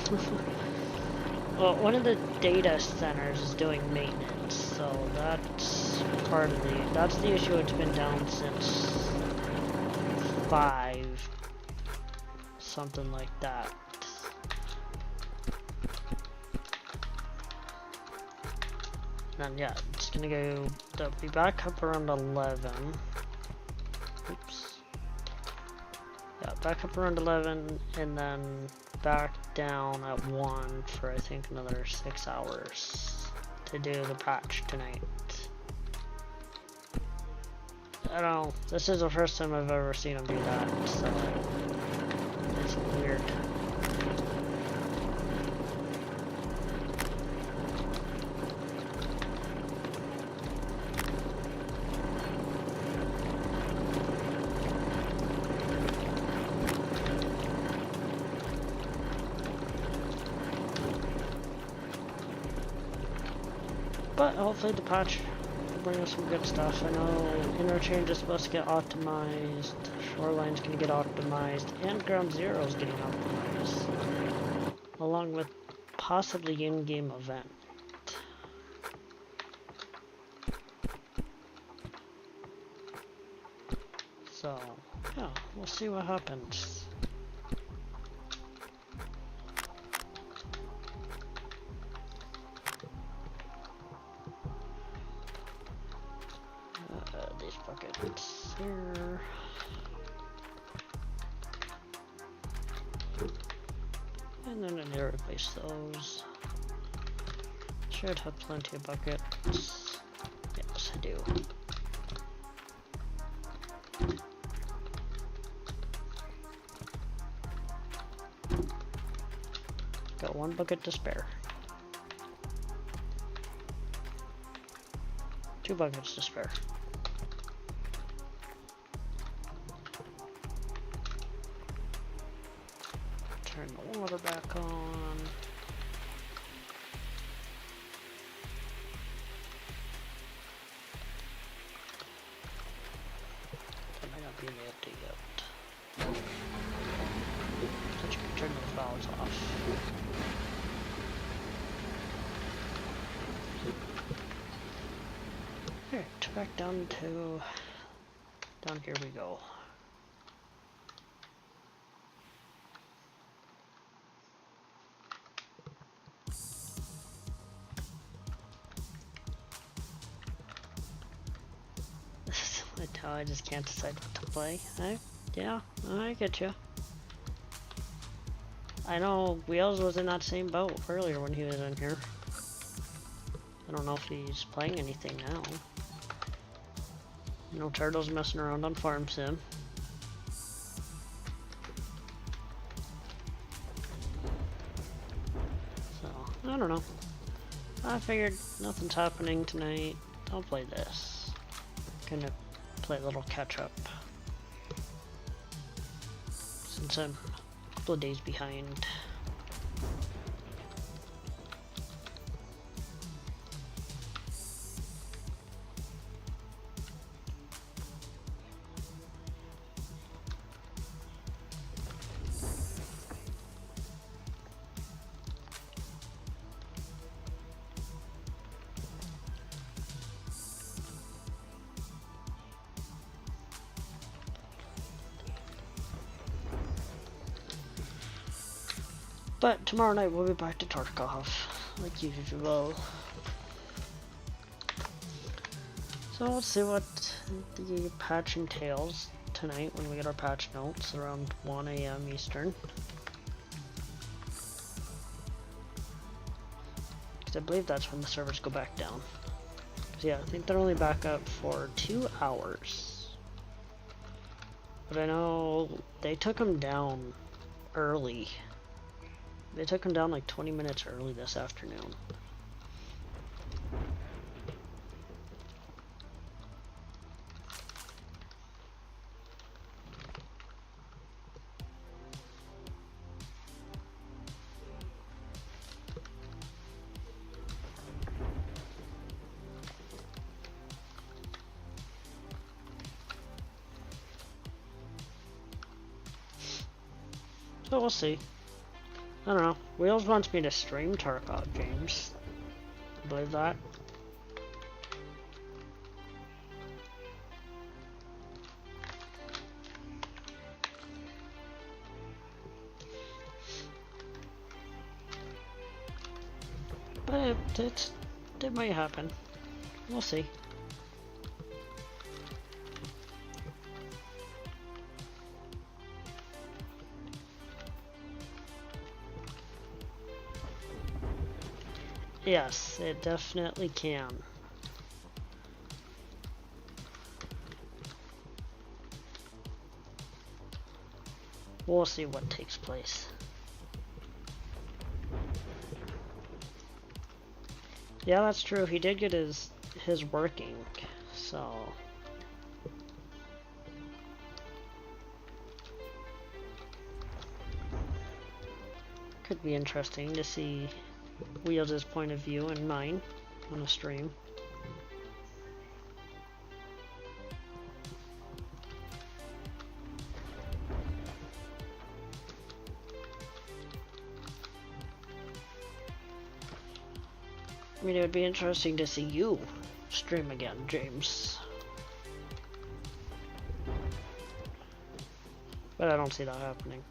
Well, one of the data centers is doing maintenance, so that's part of that's the issue. It's been down since 5, something like that. And then, yeah, it's gonna go, they'll be back up around 11. Oops. Yeah, back up around 11, and then back down at 1 for I think another 6 hours to do the patch tonight. I don't know, this is the first time I've ever seen him do that, so it's weird. But hopefully the patch will bring us some good stuff. I know interchange is supposed to get optimized, shoreline's gonna get optimized, and ground zero is getting optimized, along with possibly in-game event. So yeah, we'll see what happens. These buckets here. And then I need to replace those. Should have plenty of buckets. Yes, I do. Got 1 bucket to spare. 2 buckets to spare. Turn the water back on. That might not be in the update yet. But you can turn those valves off. Alright, back down here we go. I just can't decide what to play. Yeah, I get you. I know Wheels was in that same boat earlier when he was in here. I don't know if he's playing anything now. You know, Turtle's messing around on Farm Sim. So, I don't know. I figured nothing's happening tonight. I'll play this. Gonna play a little catch up. Since I'm a couple of days behind. But tomorrow night we'll be back to Tarkov, like usual. So let's see what the patch entails tonight when we get our patch notes around 1 AM Eastern. Because I believe that's when the servers go back down. So yeah, I think they're only back up for 2 hours. But I know they took them down early. They took him down like 20 minutes early this afternoon. So we'll see. I don't know. Wheels wants me to stream Tarkov games. Believe that? But it might happen. We'll see. Yes, it definitely can. We'll see what takes place. Yeah, that's true. He did get his working, so could be interesting to see Wheels' point of view and mine on a stream. I mean, it would be interesting to see you stream again, James. But I don't see that happening.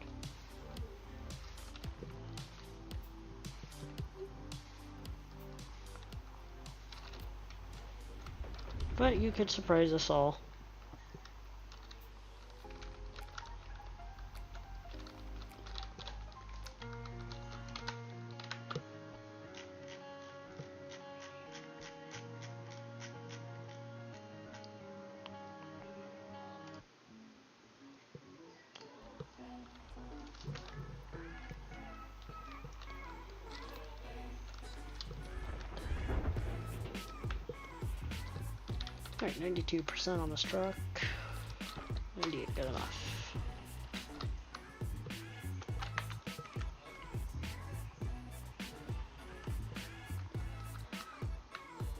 But you could surprise us all. Alright, 92% on this truck. 98, good enough.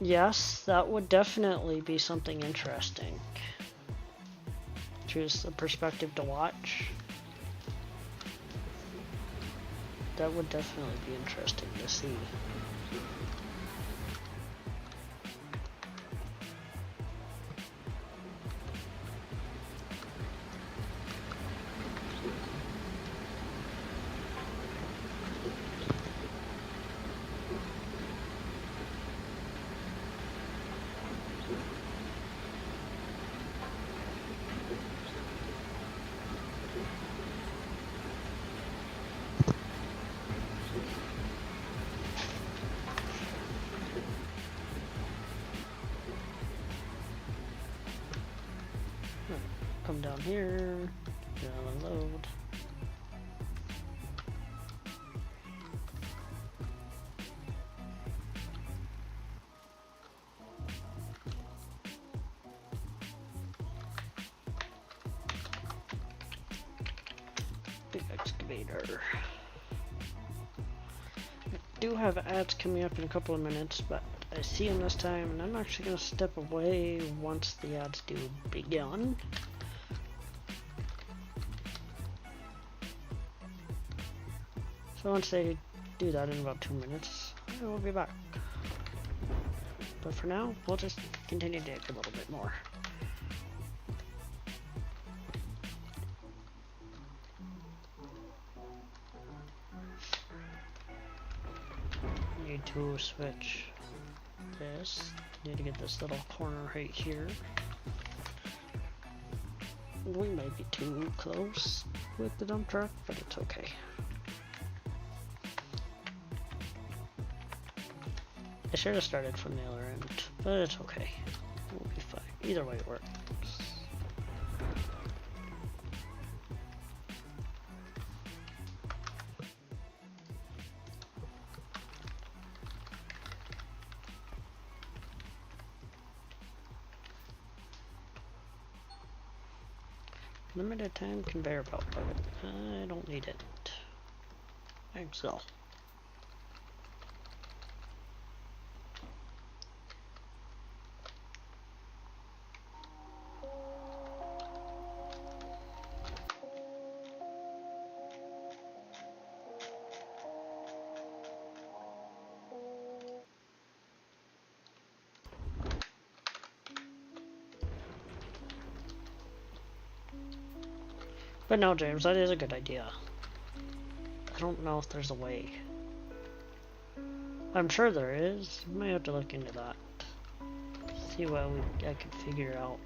Yes, that would definitely be something interesting. Choose a perspective to watch. That would definitely be interesting to see. Come down here, unload. Big excavator. I do have ads coming up in a couple of minutes, but I see them this time, and I'm actually going to step away once the ads do begin. So once they do that in about 2 minutes, I will be back. But for now, we'll just continue to dig a little bit more. Need to switch this. Need to get this little corner right here. We might be too close with the dump truck, but it's okay. I should have started from the other end, but it's okay. We'll be fine. Either way it works. Limited time conveyor belt, but I don't need it. Thanks, so. But no, James, that is a good idea. I don't know if there's a way. I'm sure there is. We may have to look into that. See what I can figure out.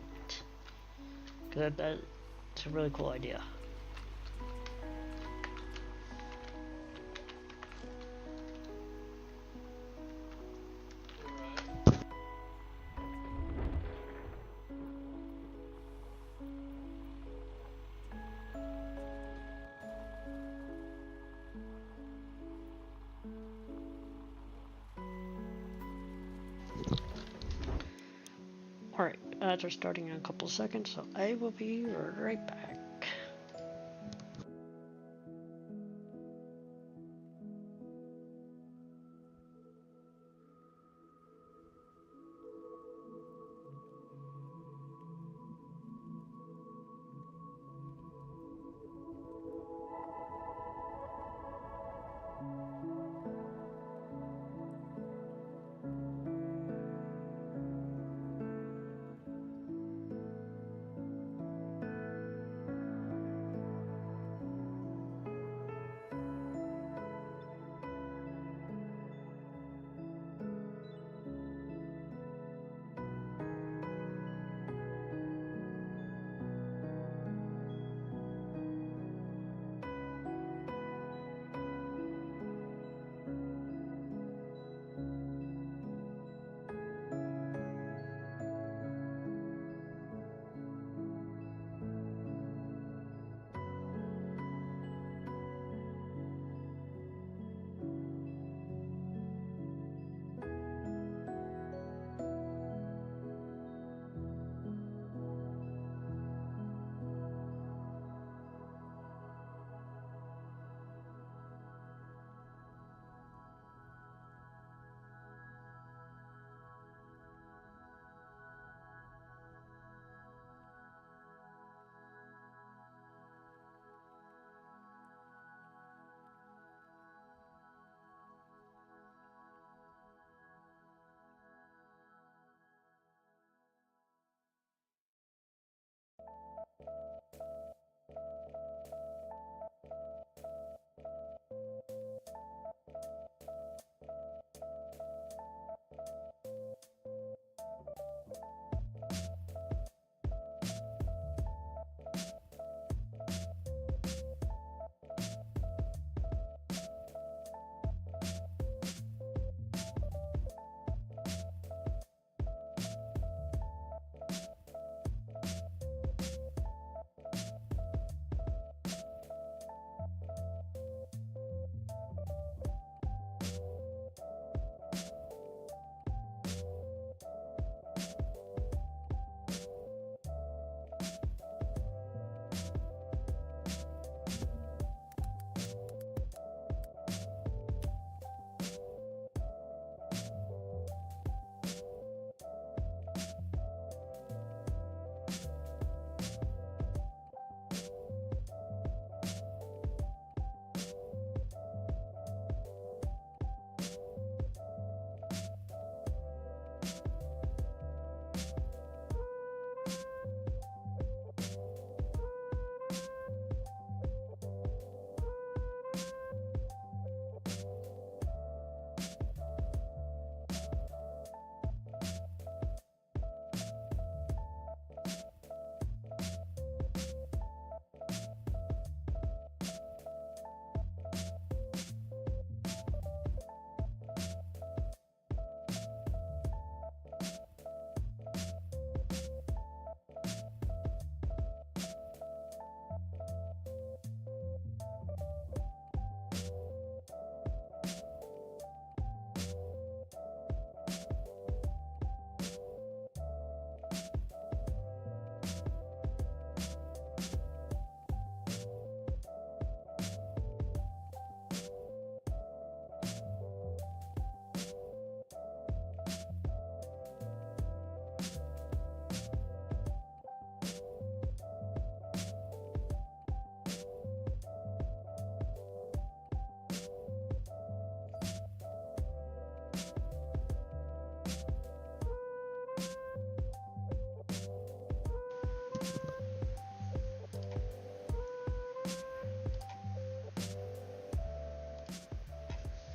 Because that's a really cool idea. Alright, ads are starting in a couple of seconds, so I will be right back.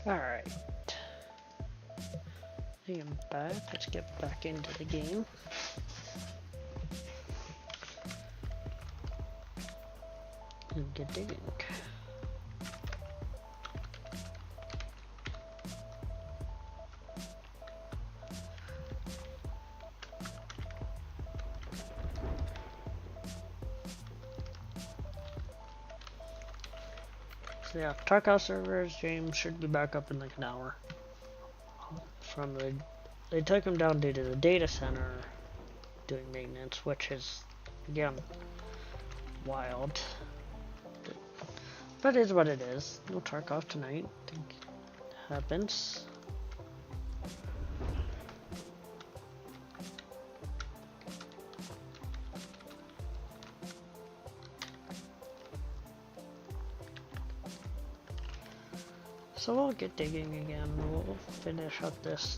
Alright. I am back. Let's get back into the game. And get digging. So yeah, Tarkov servers, James should be back up in like an hour. From they took him down due to the data center doing maintenance, which is again wild. But it is what it is. No Tarkov tonight. I think it happens. So we'll get digging again. We'll finish up this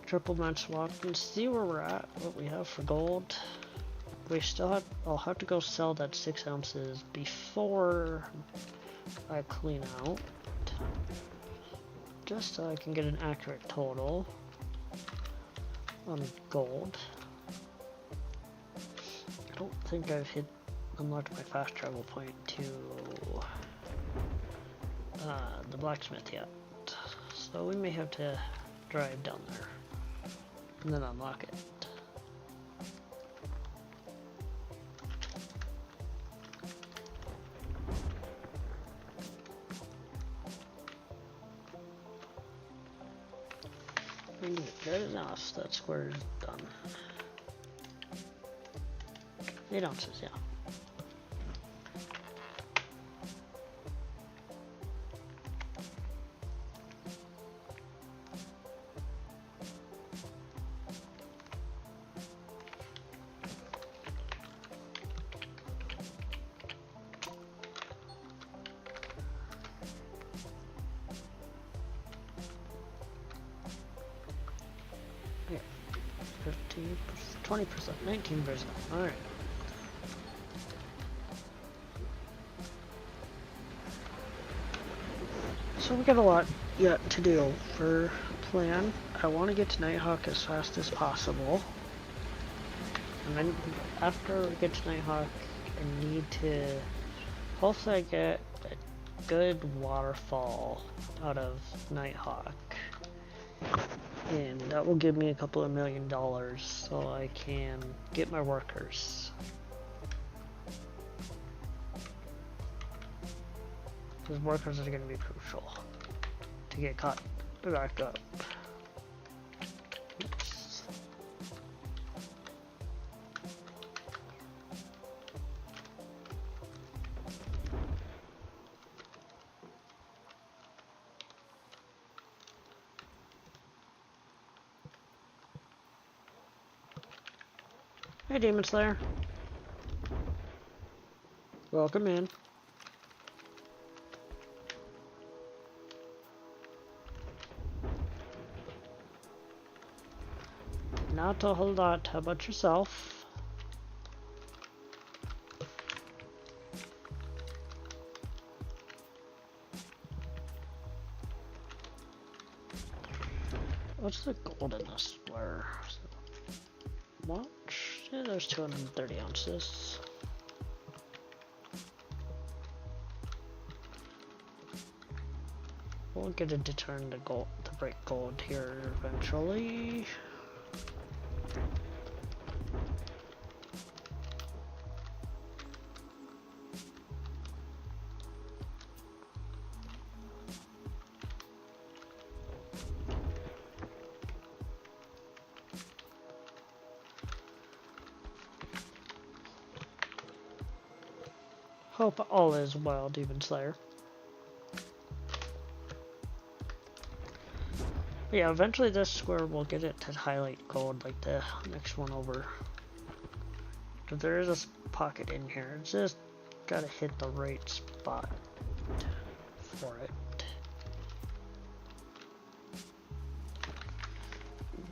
triple match swap and see where we're at, what we have for gold. We still have, I'll have to go sell that 6 ounces before I clean out. Just so I can get an accurate total on gold. I don't think I've unlocked my fast travel point to the blacksmith yet, so we may have to drive down there and then unlock it. Good enough, that square is done. 8 ounces, yeah. Yeah, 15%, 20%, 19%. Alright. So we got a lot yet to do for plan. I want to get to Nighthawk as fast as possible. And then after we get to Nighthawk, I need to hopefully I get a good waterfall out of Nighthawk. And that will give me a couple of $1 million so I can get my workers. Because workers are going to be crucial to get caught back up. Oops. Hey, Demon Slayer. Welcome in. Not a whole lot. How about yourself? What's the gold in this square? Much? Yeah, there's 230 ounces. We'll get it to turn to gold, to break gold here eventually. Hope all is well, Demon Slayer. But yeah, eventually this square will get it to highlight gold like the next one over. But there is a pocket in here. It's just gotta hit the right spot for it.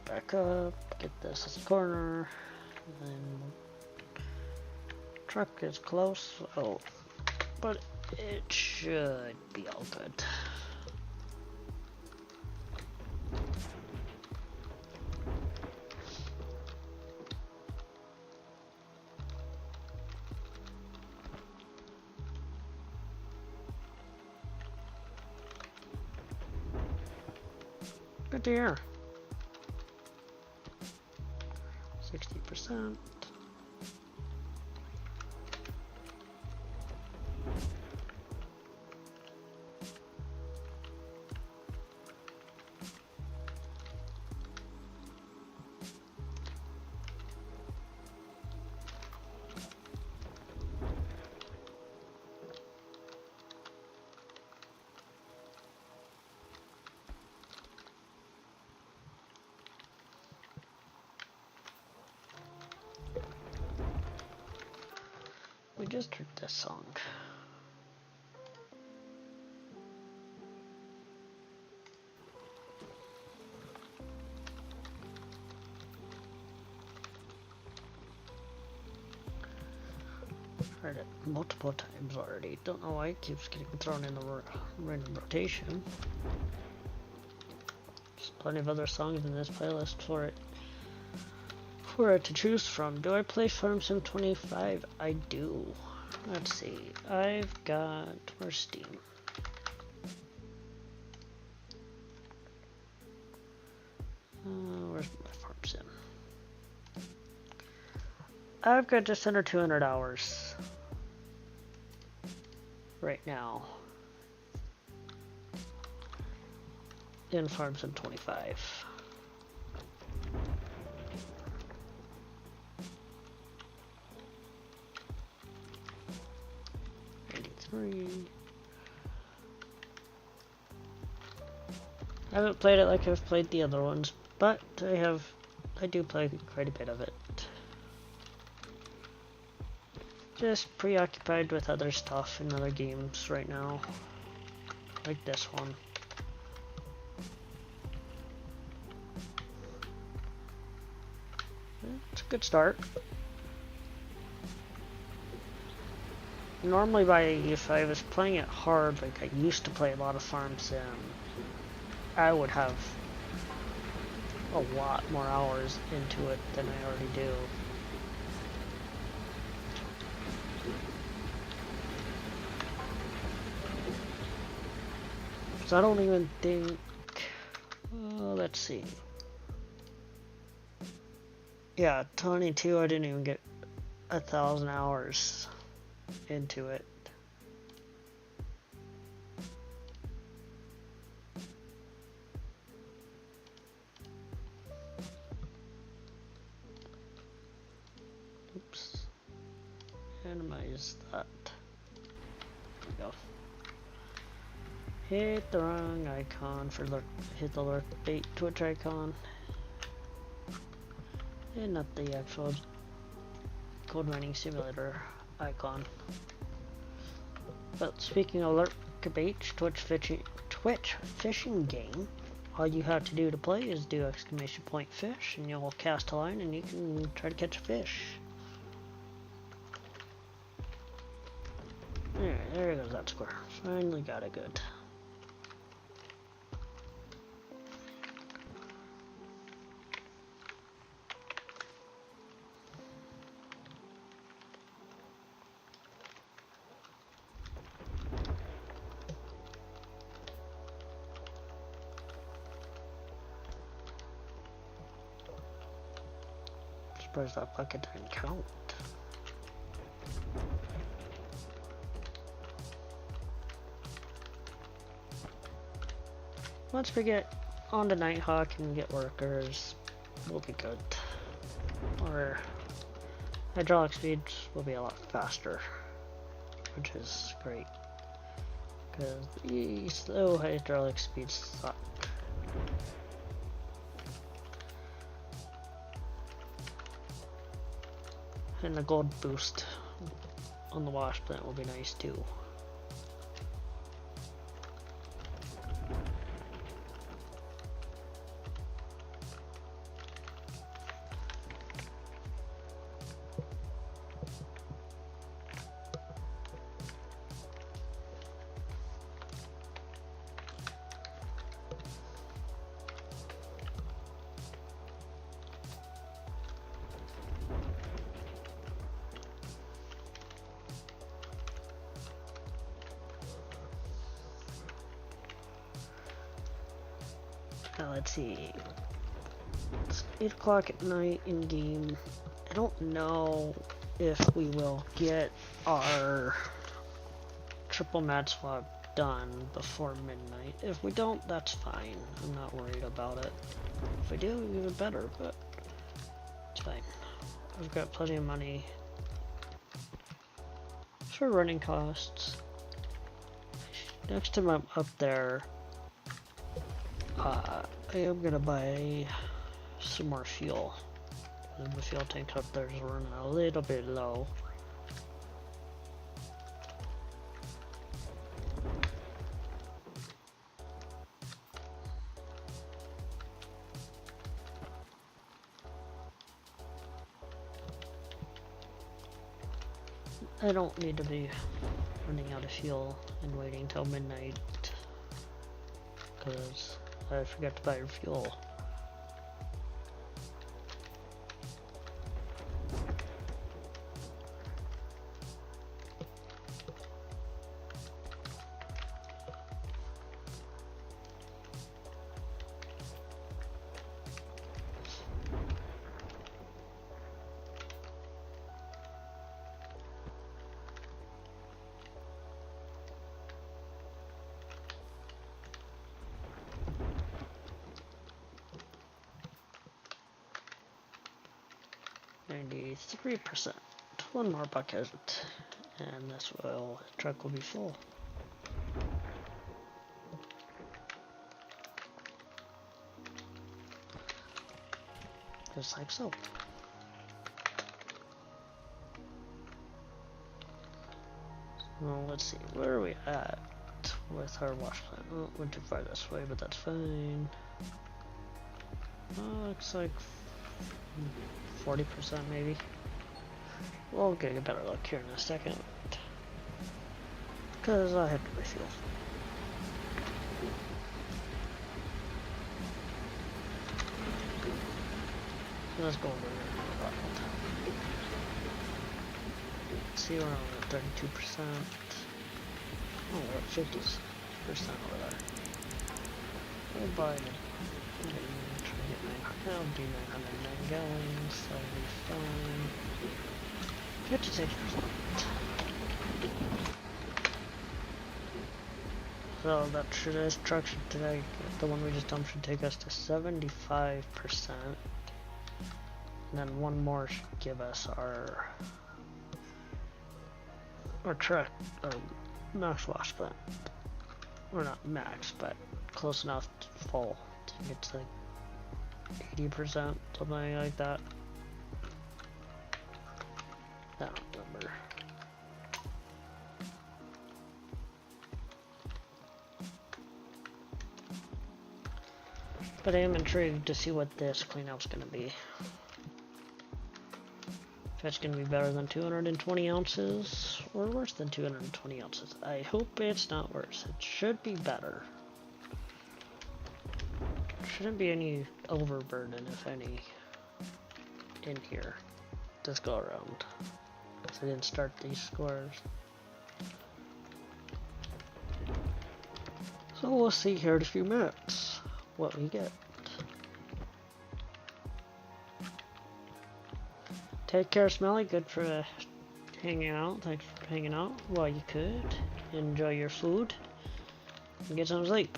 Back up, get this as a corner, and then truck is close. Oh, but it should be all good. Good to hear. 60%. We just heard this song. Heard it multiple times already. Don't know why it keeps getting thrown in the random rotation. There's plenty of other songs in this playlist for it to choose from. Do I play Farm Sim 25? I do. Let's see. I've got Restream. Where's my Farm Sim? I've got just under 200 hours right now in Farm Sim 25. 83. I haven't played it like I've played the other ones, but I do play quite a bit of it. Just preoccupied with other stuff in other games right now, like this one. It's a good start. Normally if I was playing it hard, like I used to play a lot of Farm Sim, I would have a lot more hours into it than I already do. So I don't even think, let's see. Yeah, 22, I didn't even get 1,000 hours into it. Oops. Minimize that. There we go. Hit the wrong icon for hit the lurk bait Twitch icon. And not the actual code mining simulator icon. But speaking of lurk bait Twitch fishing game, all you have to do to play is do !fish and you'll cast a line and you can try to catch a fish. Alright, there goes that square. Finally got it good. Surprised that bucket didn't count. Once we get onto Nighthawk and get workers, we'll be good. Our hydraulic speeds will be a lot faster, which is great. Because the slow hydraulic speeds suck. And the gold boost on the wash plant will be nice too. Let's see. It's 8 o'clock at night in game. I don't know if we will get our triple match swap done before midnight. If we don't, that's fine. I'm not worried about it. If we do, even better, but it's fine. I've got plenty of money for running costs. Next time I'm up there, I am gonna buy some more fuel. The fuel tank up there is running a little bit low. I don't need to be running out of fuel and waiting till midnight because I forgot to buy fuel. %. One more bucket, and this truck will be full. Just like so. Well, let's see, where are we at with our wash plant? Oh, went too far this way, but that's fine. Looks like 40% maybe. We'll get a better look here in a second, because I have to refuel. Let's go over here. Let's see, we're on 32%. Oh, we're at 50% over there. We'll buy it. I'll do 909 gallons, that'll be fine. 56%. So this truck should take, the one we just dumped should take us to 75%. And then one more should give us our truck, our max wash plant. Or not max, but close enough to full to get to like 80%, something like that. I don't remember. But I am intrigued to see what this cleanout's gonna be. If it's gonna be better than 220 ounces or worse than 220 ounces. I hope it's not worse. It should be better. Shouldn't be any overburden, if any, in here this go around. I didn't start these squares. So we'll see here in a few minutes what we get. Take care, Smelly. Good for hanging out. Thanks for hanging out while you could. Enjoy your food and get some sleep.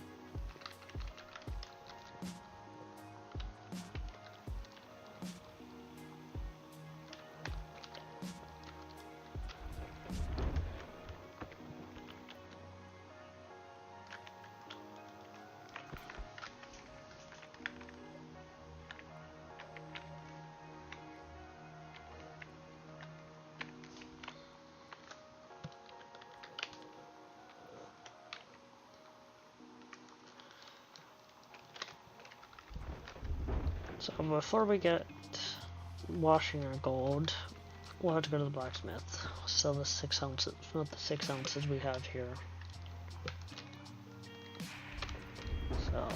So before we get washing our gold, we'll have to go to the blacksmith. Sell the 6 ounces, not the 6 ounces we have here. So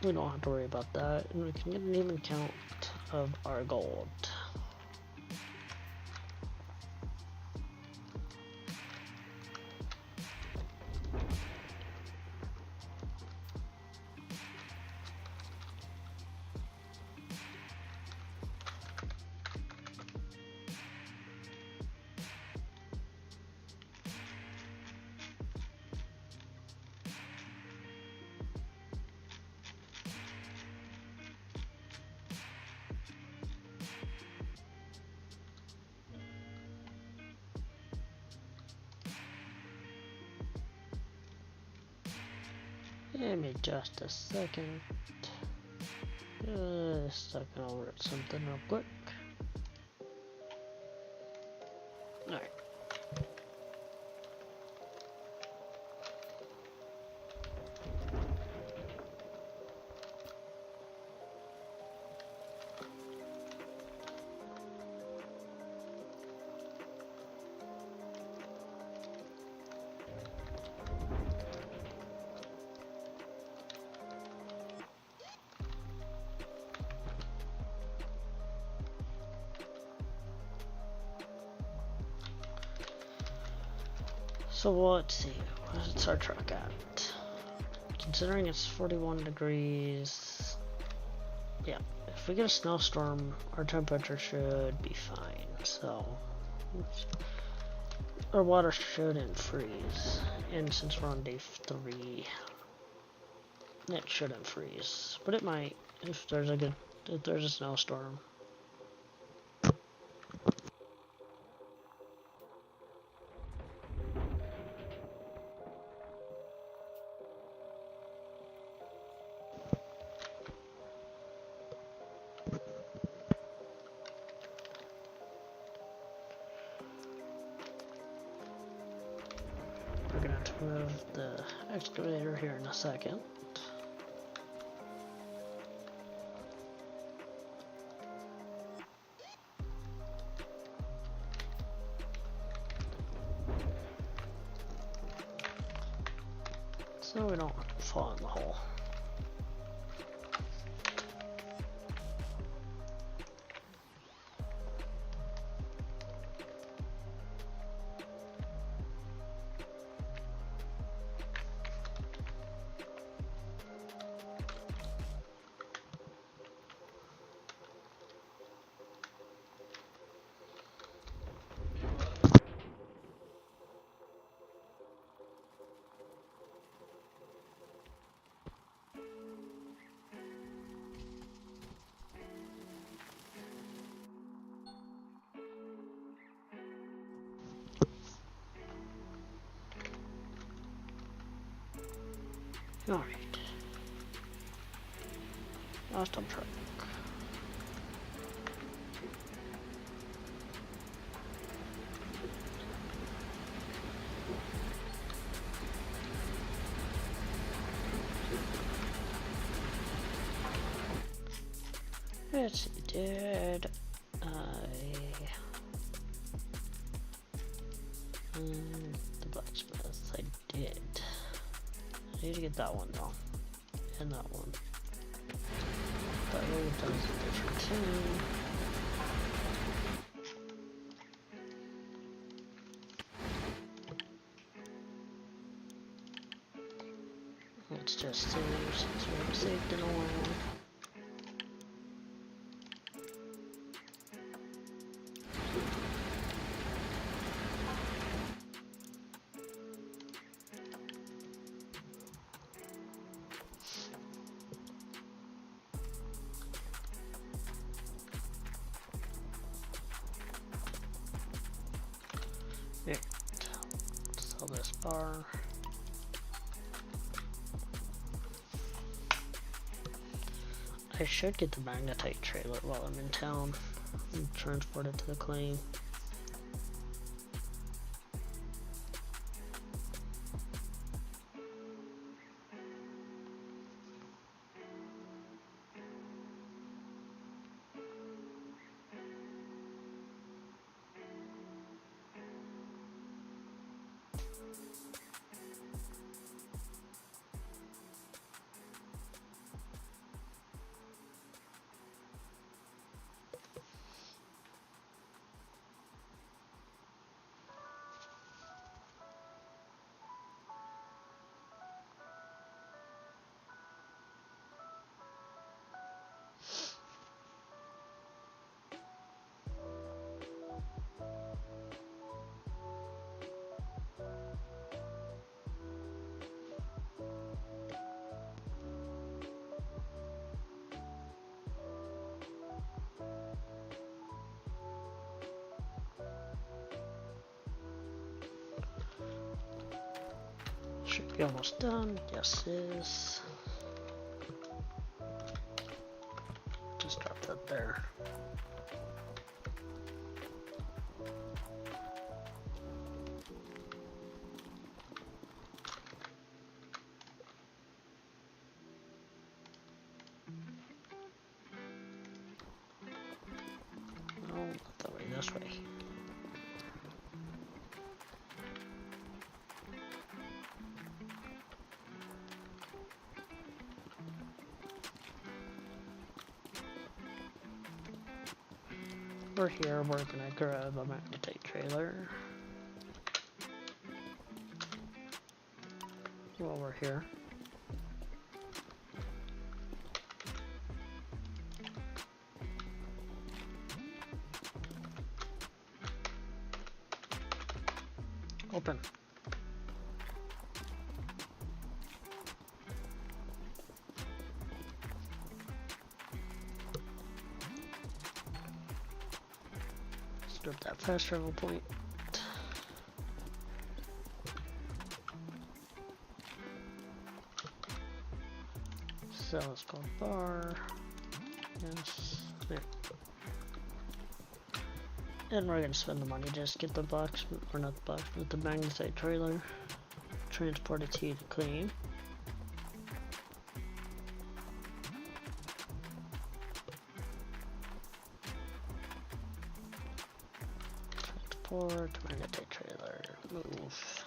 we don't have to worry about that, and we can get an even count of our gold. Give me just a second. Just looking over at something real quick. Alright. So let's see, what's our truck at? Considering it's 41 degrees, yeah, if we get a snowstorm, our temperature should be fine, so our water shouldn't freeze, and since we're on day 3, it shouldn't freeze, but it might if there's a snowstorm. We're gonna have to move the excavator here in a second. So we don't fall in the hole. Alright. Last dump truck. Let's see, did the blacksmith, I did. I need to get that one though, and that one. That one does a different thing. Let's just save since we haven't saved in a while. Here, sell this bar. I should get the magnetite trailer while I'm in town and transport it to the claim. Should be almost done. Yes, it is. Just drop that there. No, not that way, this way. Over here, we're gonna grab a magnetite trailer. While we're here. Open. Strip that fast travel point. Sell this gold bar. Yes. There. And we're gonna spend the money, just get the box, or not the box, but the magnetite trailer. Transport it to you to clean. Transport, magnetite trailer, move.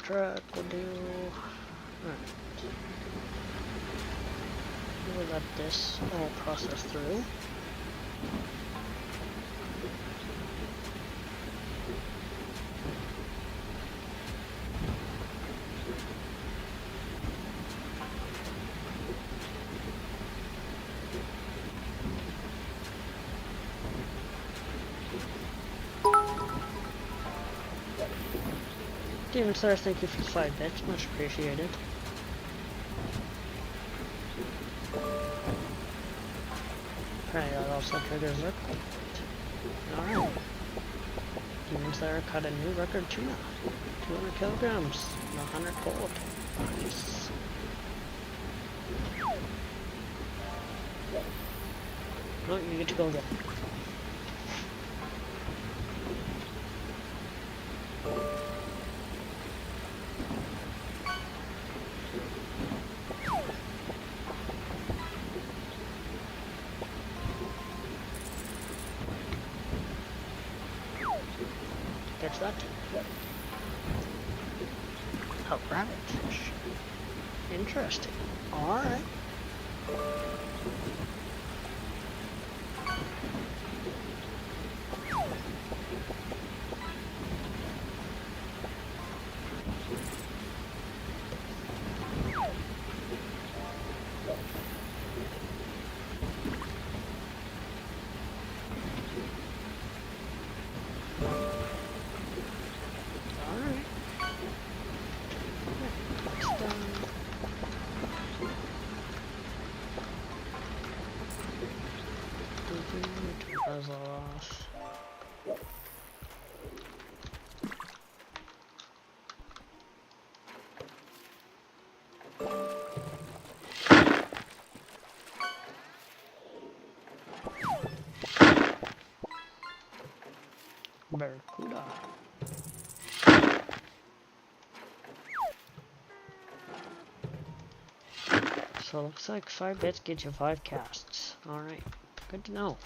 Truck will do. Alright. We'll let this all process through. Demon Star, thank you for the 5 bits, much appreciated. Alright, that also triggers their point. Alright. Demon Slayer cut a new record tuna. 200 kilograms, 100 gold. Nice. Oh, you get to go again. Catch that? Oh, rabbit fish. Interesting. Alright. Off. Barracuda. So it looks like 5 bits get you 5 casts. Alright, good to know.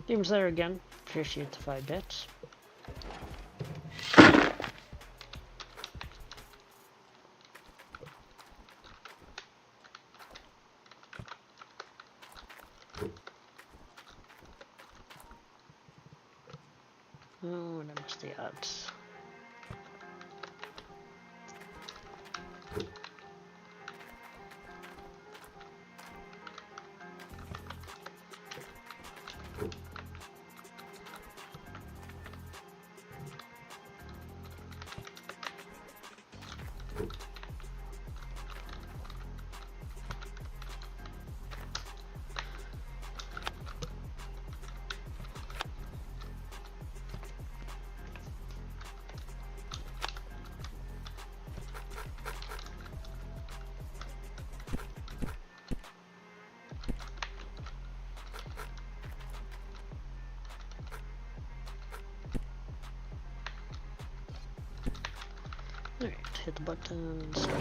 Demon Slayer again. Appreciate the 5 bits. Oh, and I missed the ads. Alright, hit the button, start.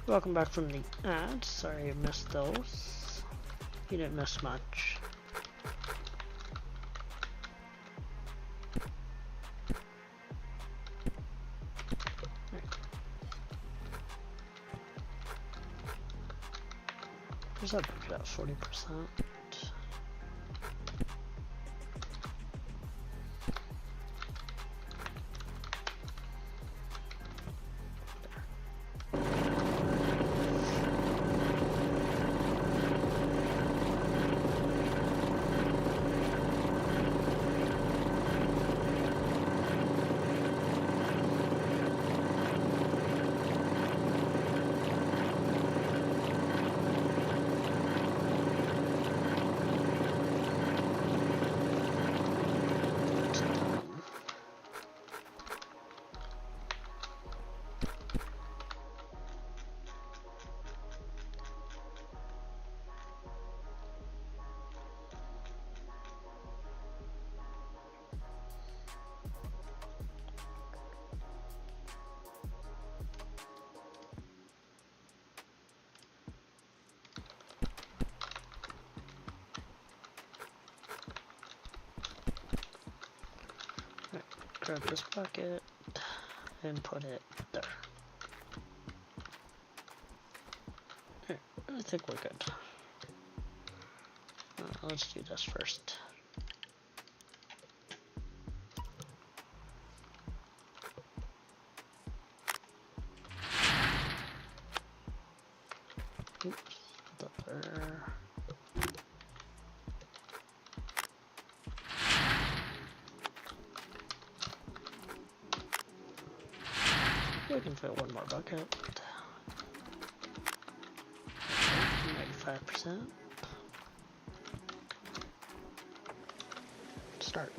Welcome back from the ads. Sorry I missed those. You didn't miss much. Where's that about 40%? Grab this bucket and put it there. Okay, I think we're good. Let's do this first. Oops, put that there. We can fit one more bucket. 95%. Start.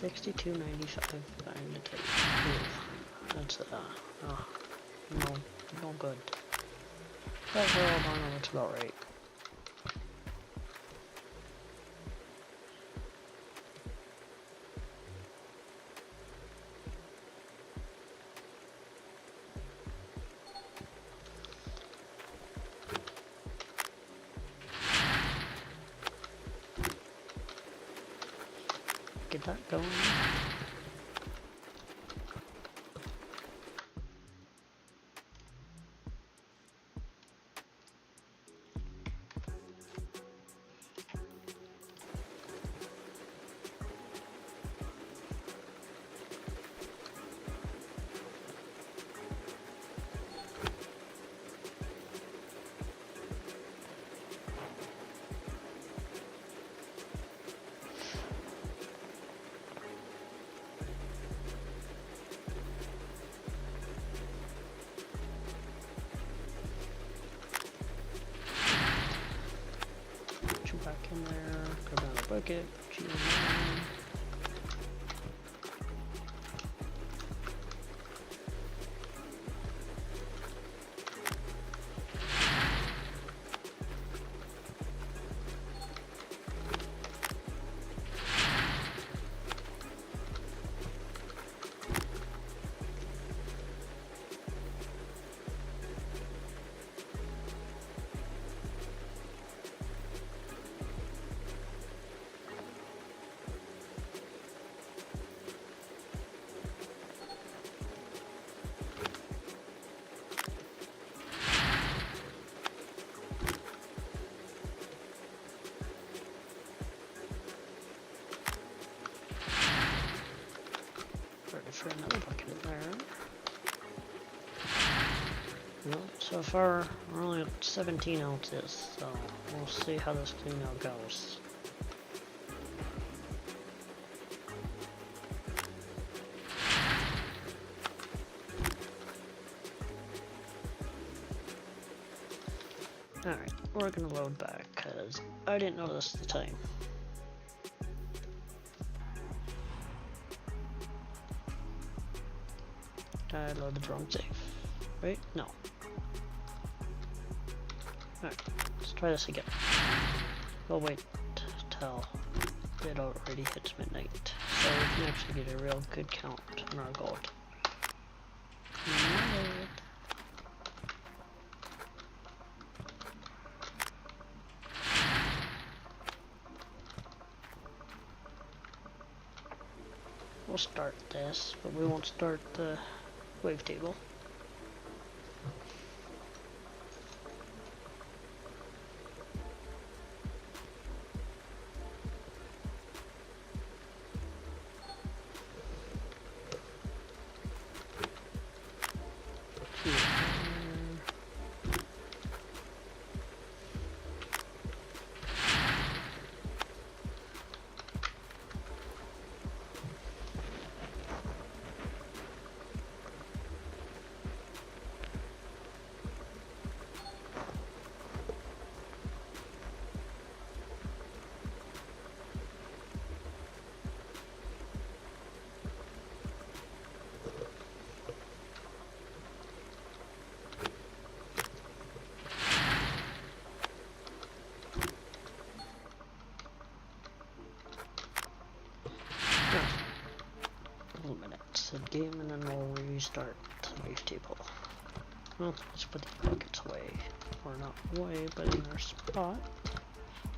$62.95. I'm gonna take. That's oh, no good. That's all on. That's about right. Get that going. fuck it. For another bucket in there. Well, so far we're only at 17 ounces, so we'll see how this clean out goes. Alright, we're gonna load back because I didn't notice the time. I load the drone safe. Wait, no. Alright, let's try this again. We'll wait till it already hits midnight, so we can actually get a real good count on our gold. We'll start this, but we won't start the wavetable. Game and then we'll restart the wavetable. Well, let's put the buckets away, or not away, but in their spot,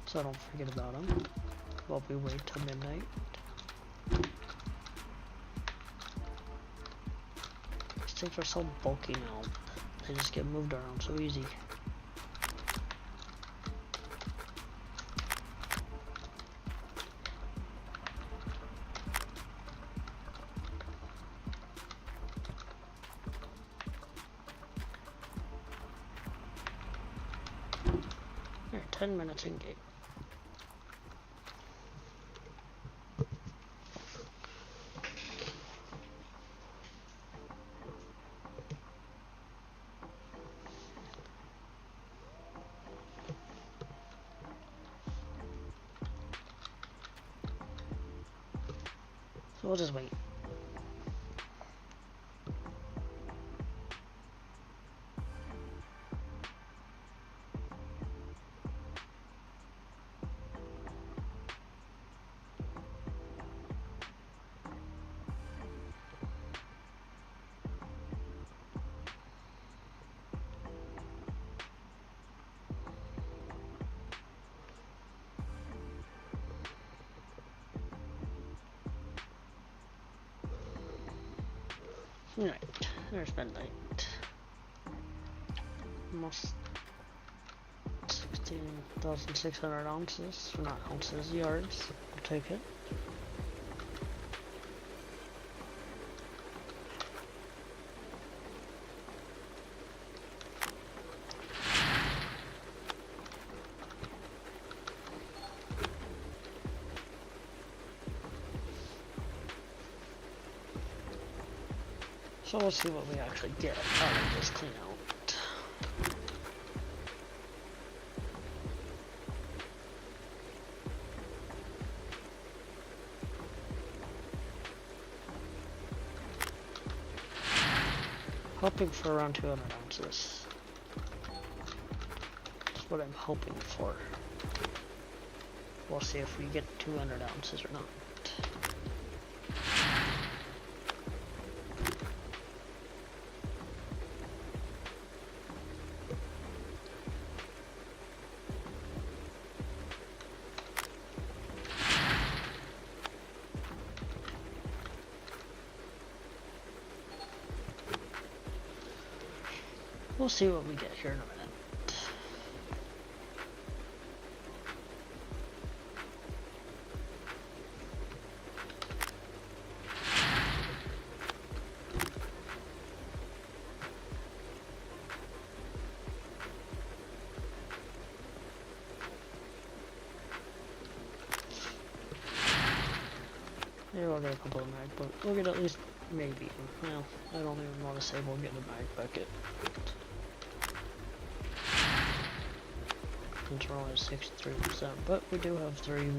so I don't forget about them while we wait till midnight. These things are so bulky now, they just get moved around so easy. Here, 10 minutes in game. So we'll just wait. Right, there's midnight. Almost 16,600 ounces, or not ounces, yards. I'll take it. So we'll see what we actually get out of this clean out. hoping for around 200 ounces. That's what I'm hoping for. We'll see if we get 200 ounces or not. We'll see what we get here in a minute. Maybe we'll get a couple of mag, but we'll get at least maybe. Well, I don't even want to say we'll get a mag bucket. Since we're only at 63%, but we do have 3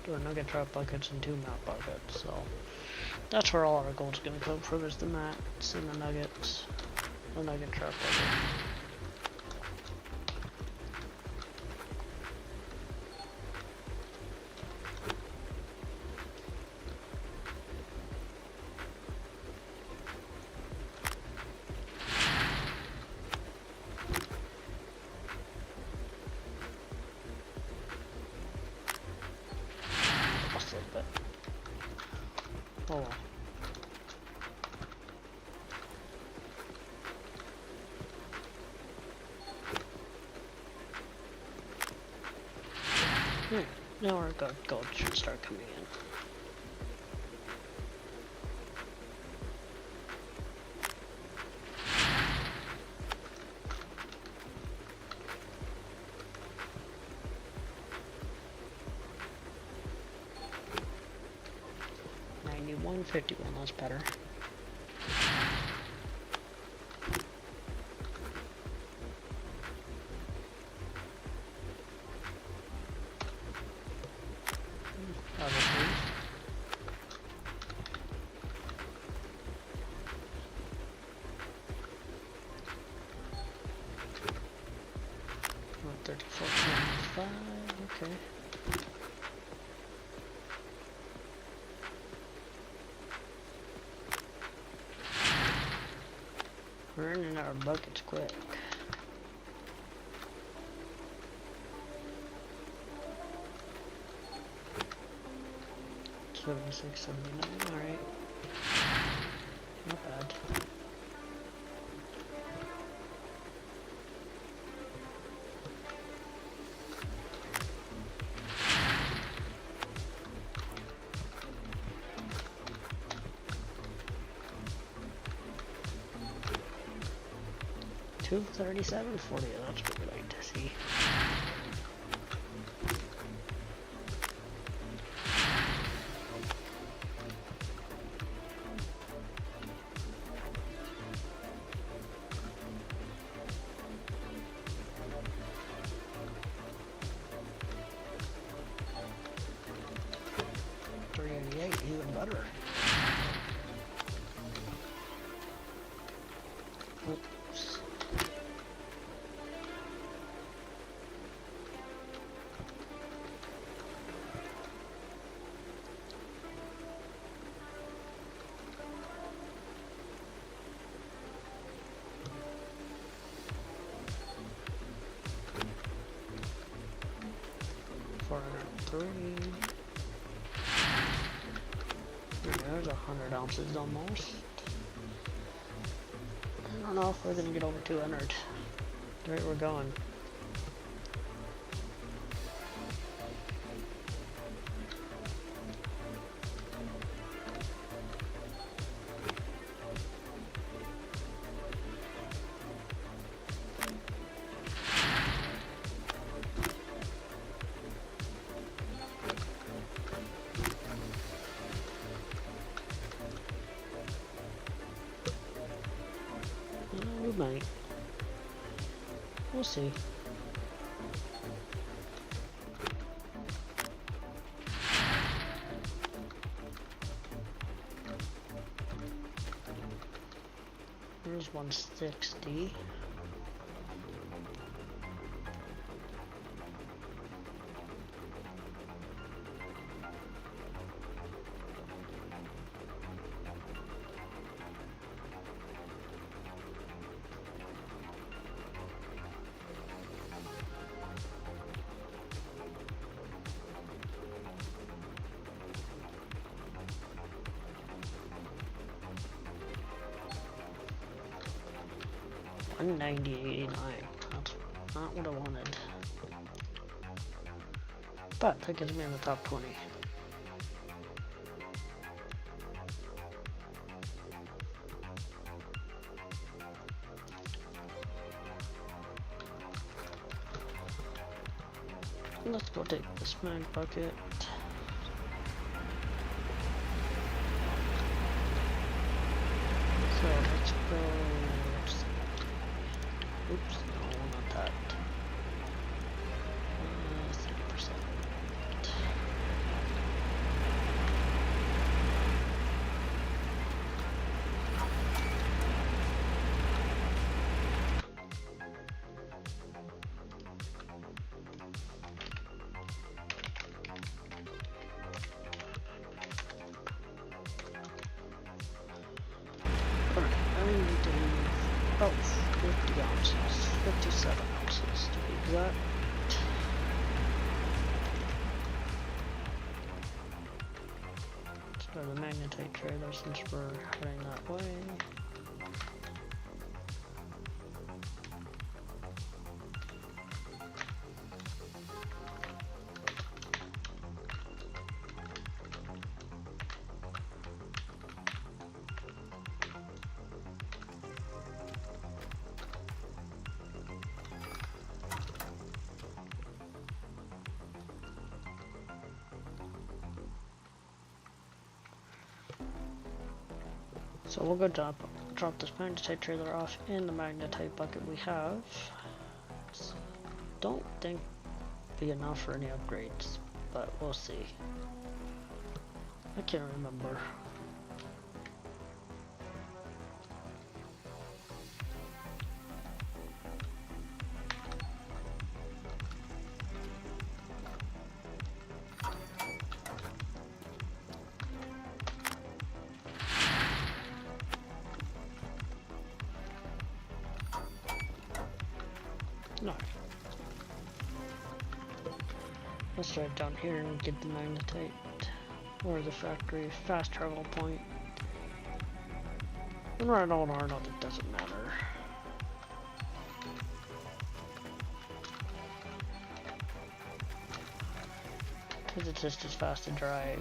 nugget trap buckets and 2 mat buckets, so that's where all our gold's gonna come from, is the mats and the nuggets, the nugget trap bucket. Oh well. Now our gold should start coming in. $91.51, that's better. Obviously. $34.75, okay. We're running our buckets quick. $76.79, alright. Not bad. $237.40, that's what we like to see. $388, even better. Oops. There's 100 ounces almost. I don't know if we're gonna get over 200. The rate we're going. We might. We'll see. There's 160. $190.89. That's not what I wanted. But that gets me in the top 20. Let's go take this mag bucket. So let's go. Oops, no, not that. 3%. Alright, I need to leave about 50 ounces, 57 ounces to be exact. Let's go to the magnetite trailer since we're heading that way. So we'll go drop this magnetite trailer off in the magnetite bucket we have. Don't think be enough for any upgrades, but we'll see. I can't remember. No. Let's drive down here and get the magnetite or the factory fast travel point. And right on or not, it doesn't matter. Because it's just as fast to drive.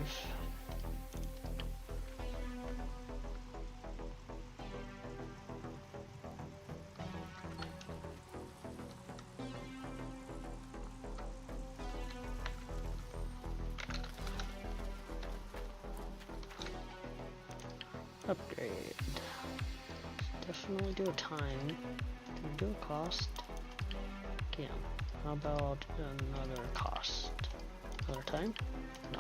Upgrade. Definitely do a time. Can we do a cost? Can. How about another cost? Another time? No.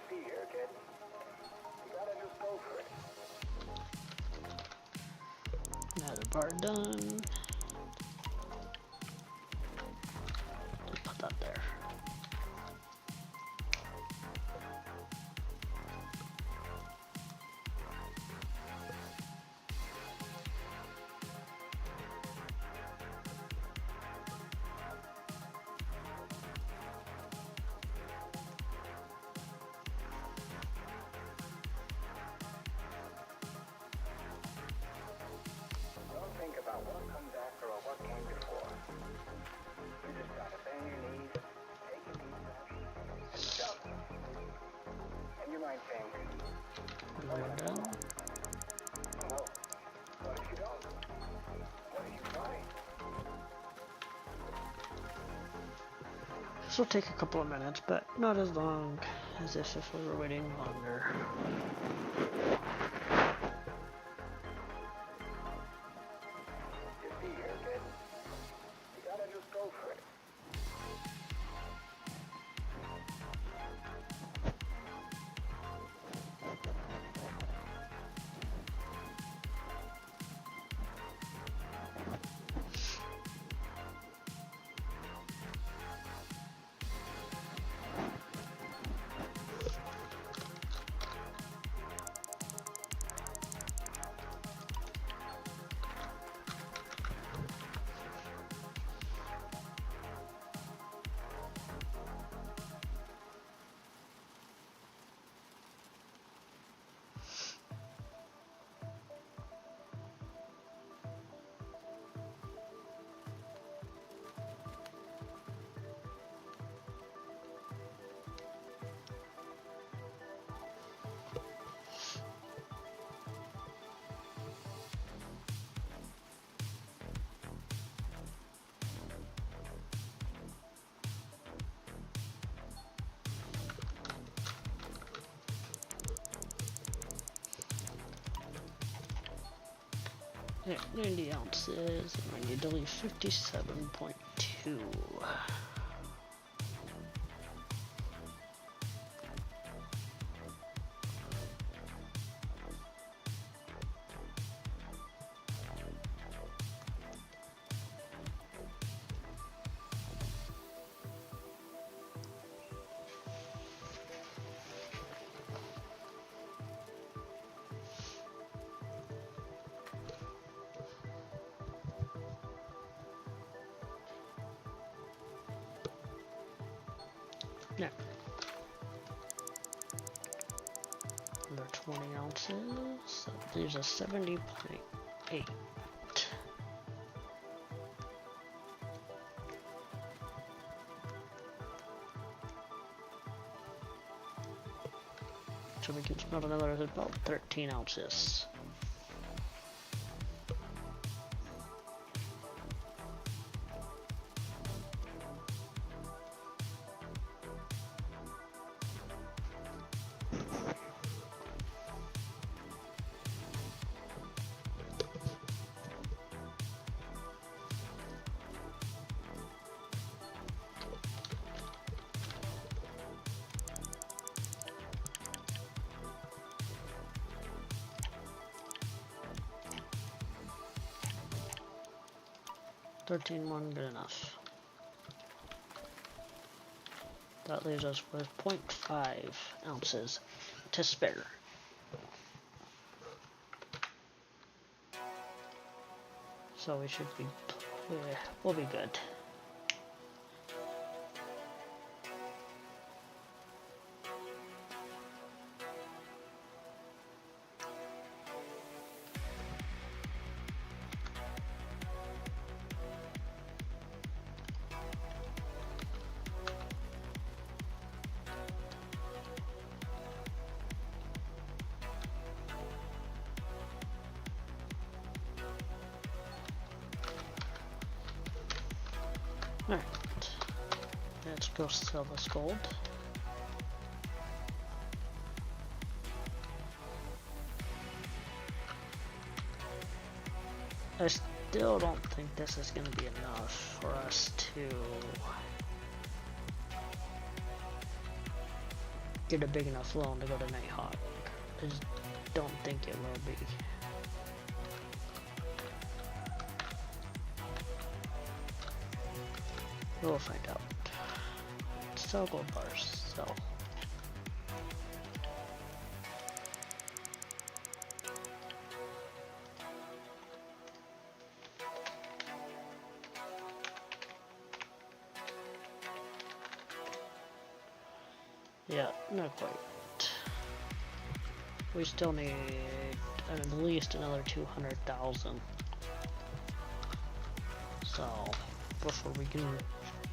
Here, kid. You got a new stove for it. Another bar done. Just put that there. This will take a couple of minutes, but not as long as if we were waiting longer. You see here, kid? You got a new girlfriend. Yeah, 90 ounces, and I need to leave 57.2. Yeah. Another 20 ounces. That leaves us 70.8. So we can smelt another about 13 ounces. One good enough. That leaves us with 0.5 ounces to spare. So we should be, we'll be good. Alright, let's go sell this gold. I still don't think this is going to be enough for us to get a big enough loan to go to Nighthawk. I just don't think it will be. We'll find out. Sell gold bars. Sell. Yeah, not quite. We still need at least another 200,000. So before we can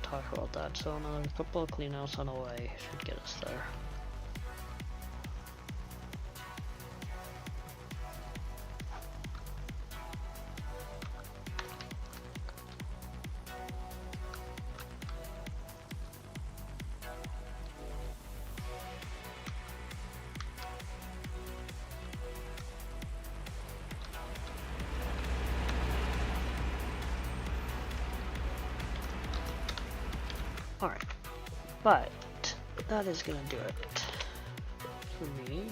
talk about that, so another couple of cleanouts on the way should get us there. Alright. But that is gonna do it for me.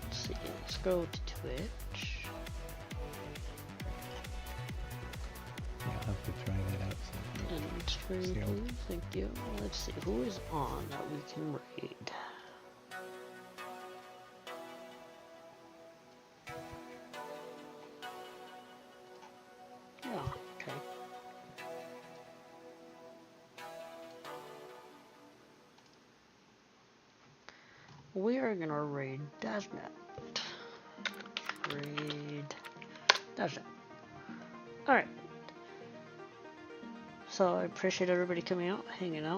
Let's see, let's go to Twitch. Yeah, I'll have to try that out. And stream, See how- please. Thank you. Let's see who is on that we can raid. Yeah, okay. We are gonna raid Dasnet. Raid Dasnet. Alright. So I appreciate everybody coming out, hanging out.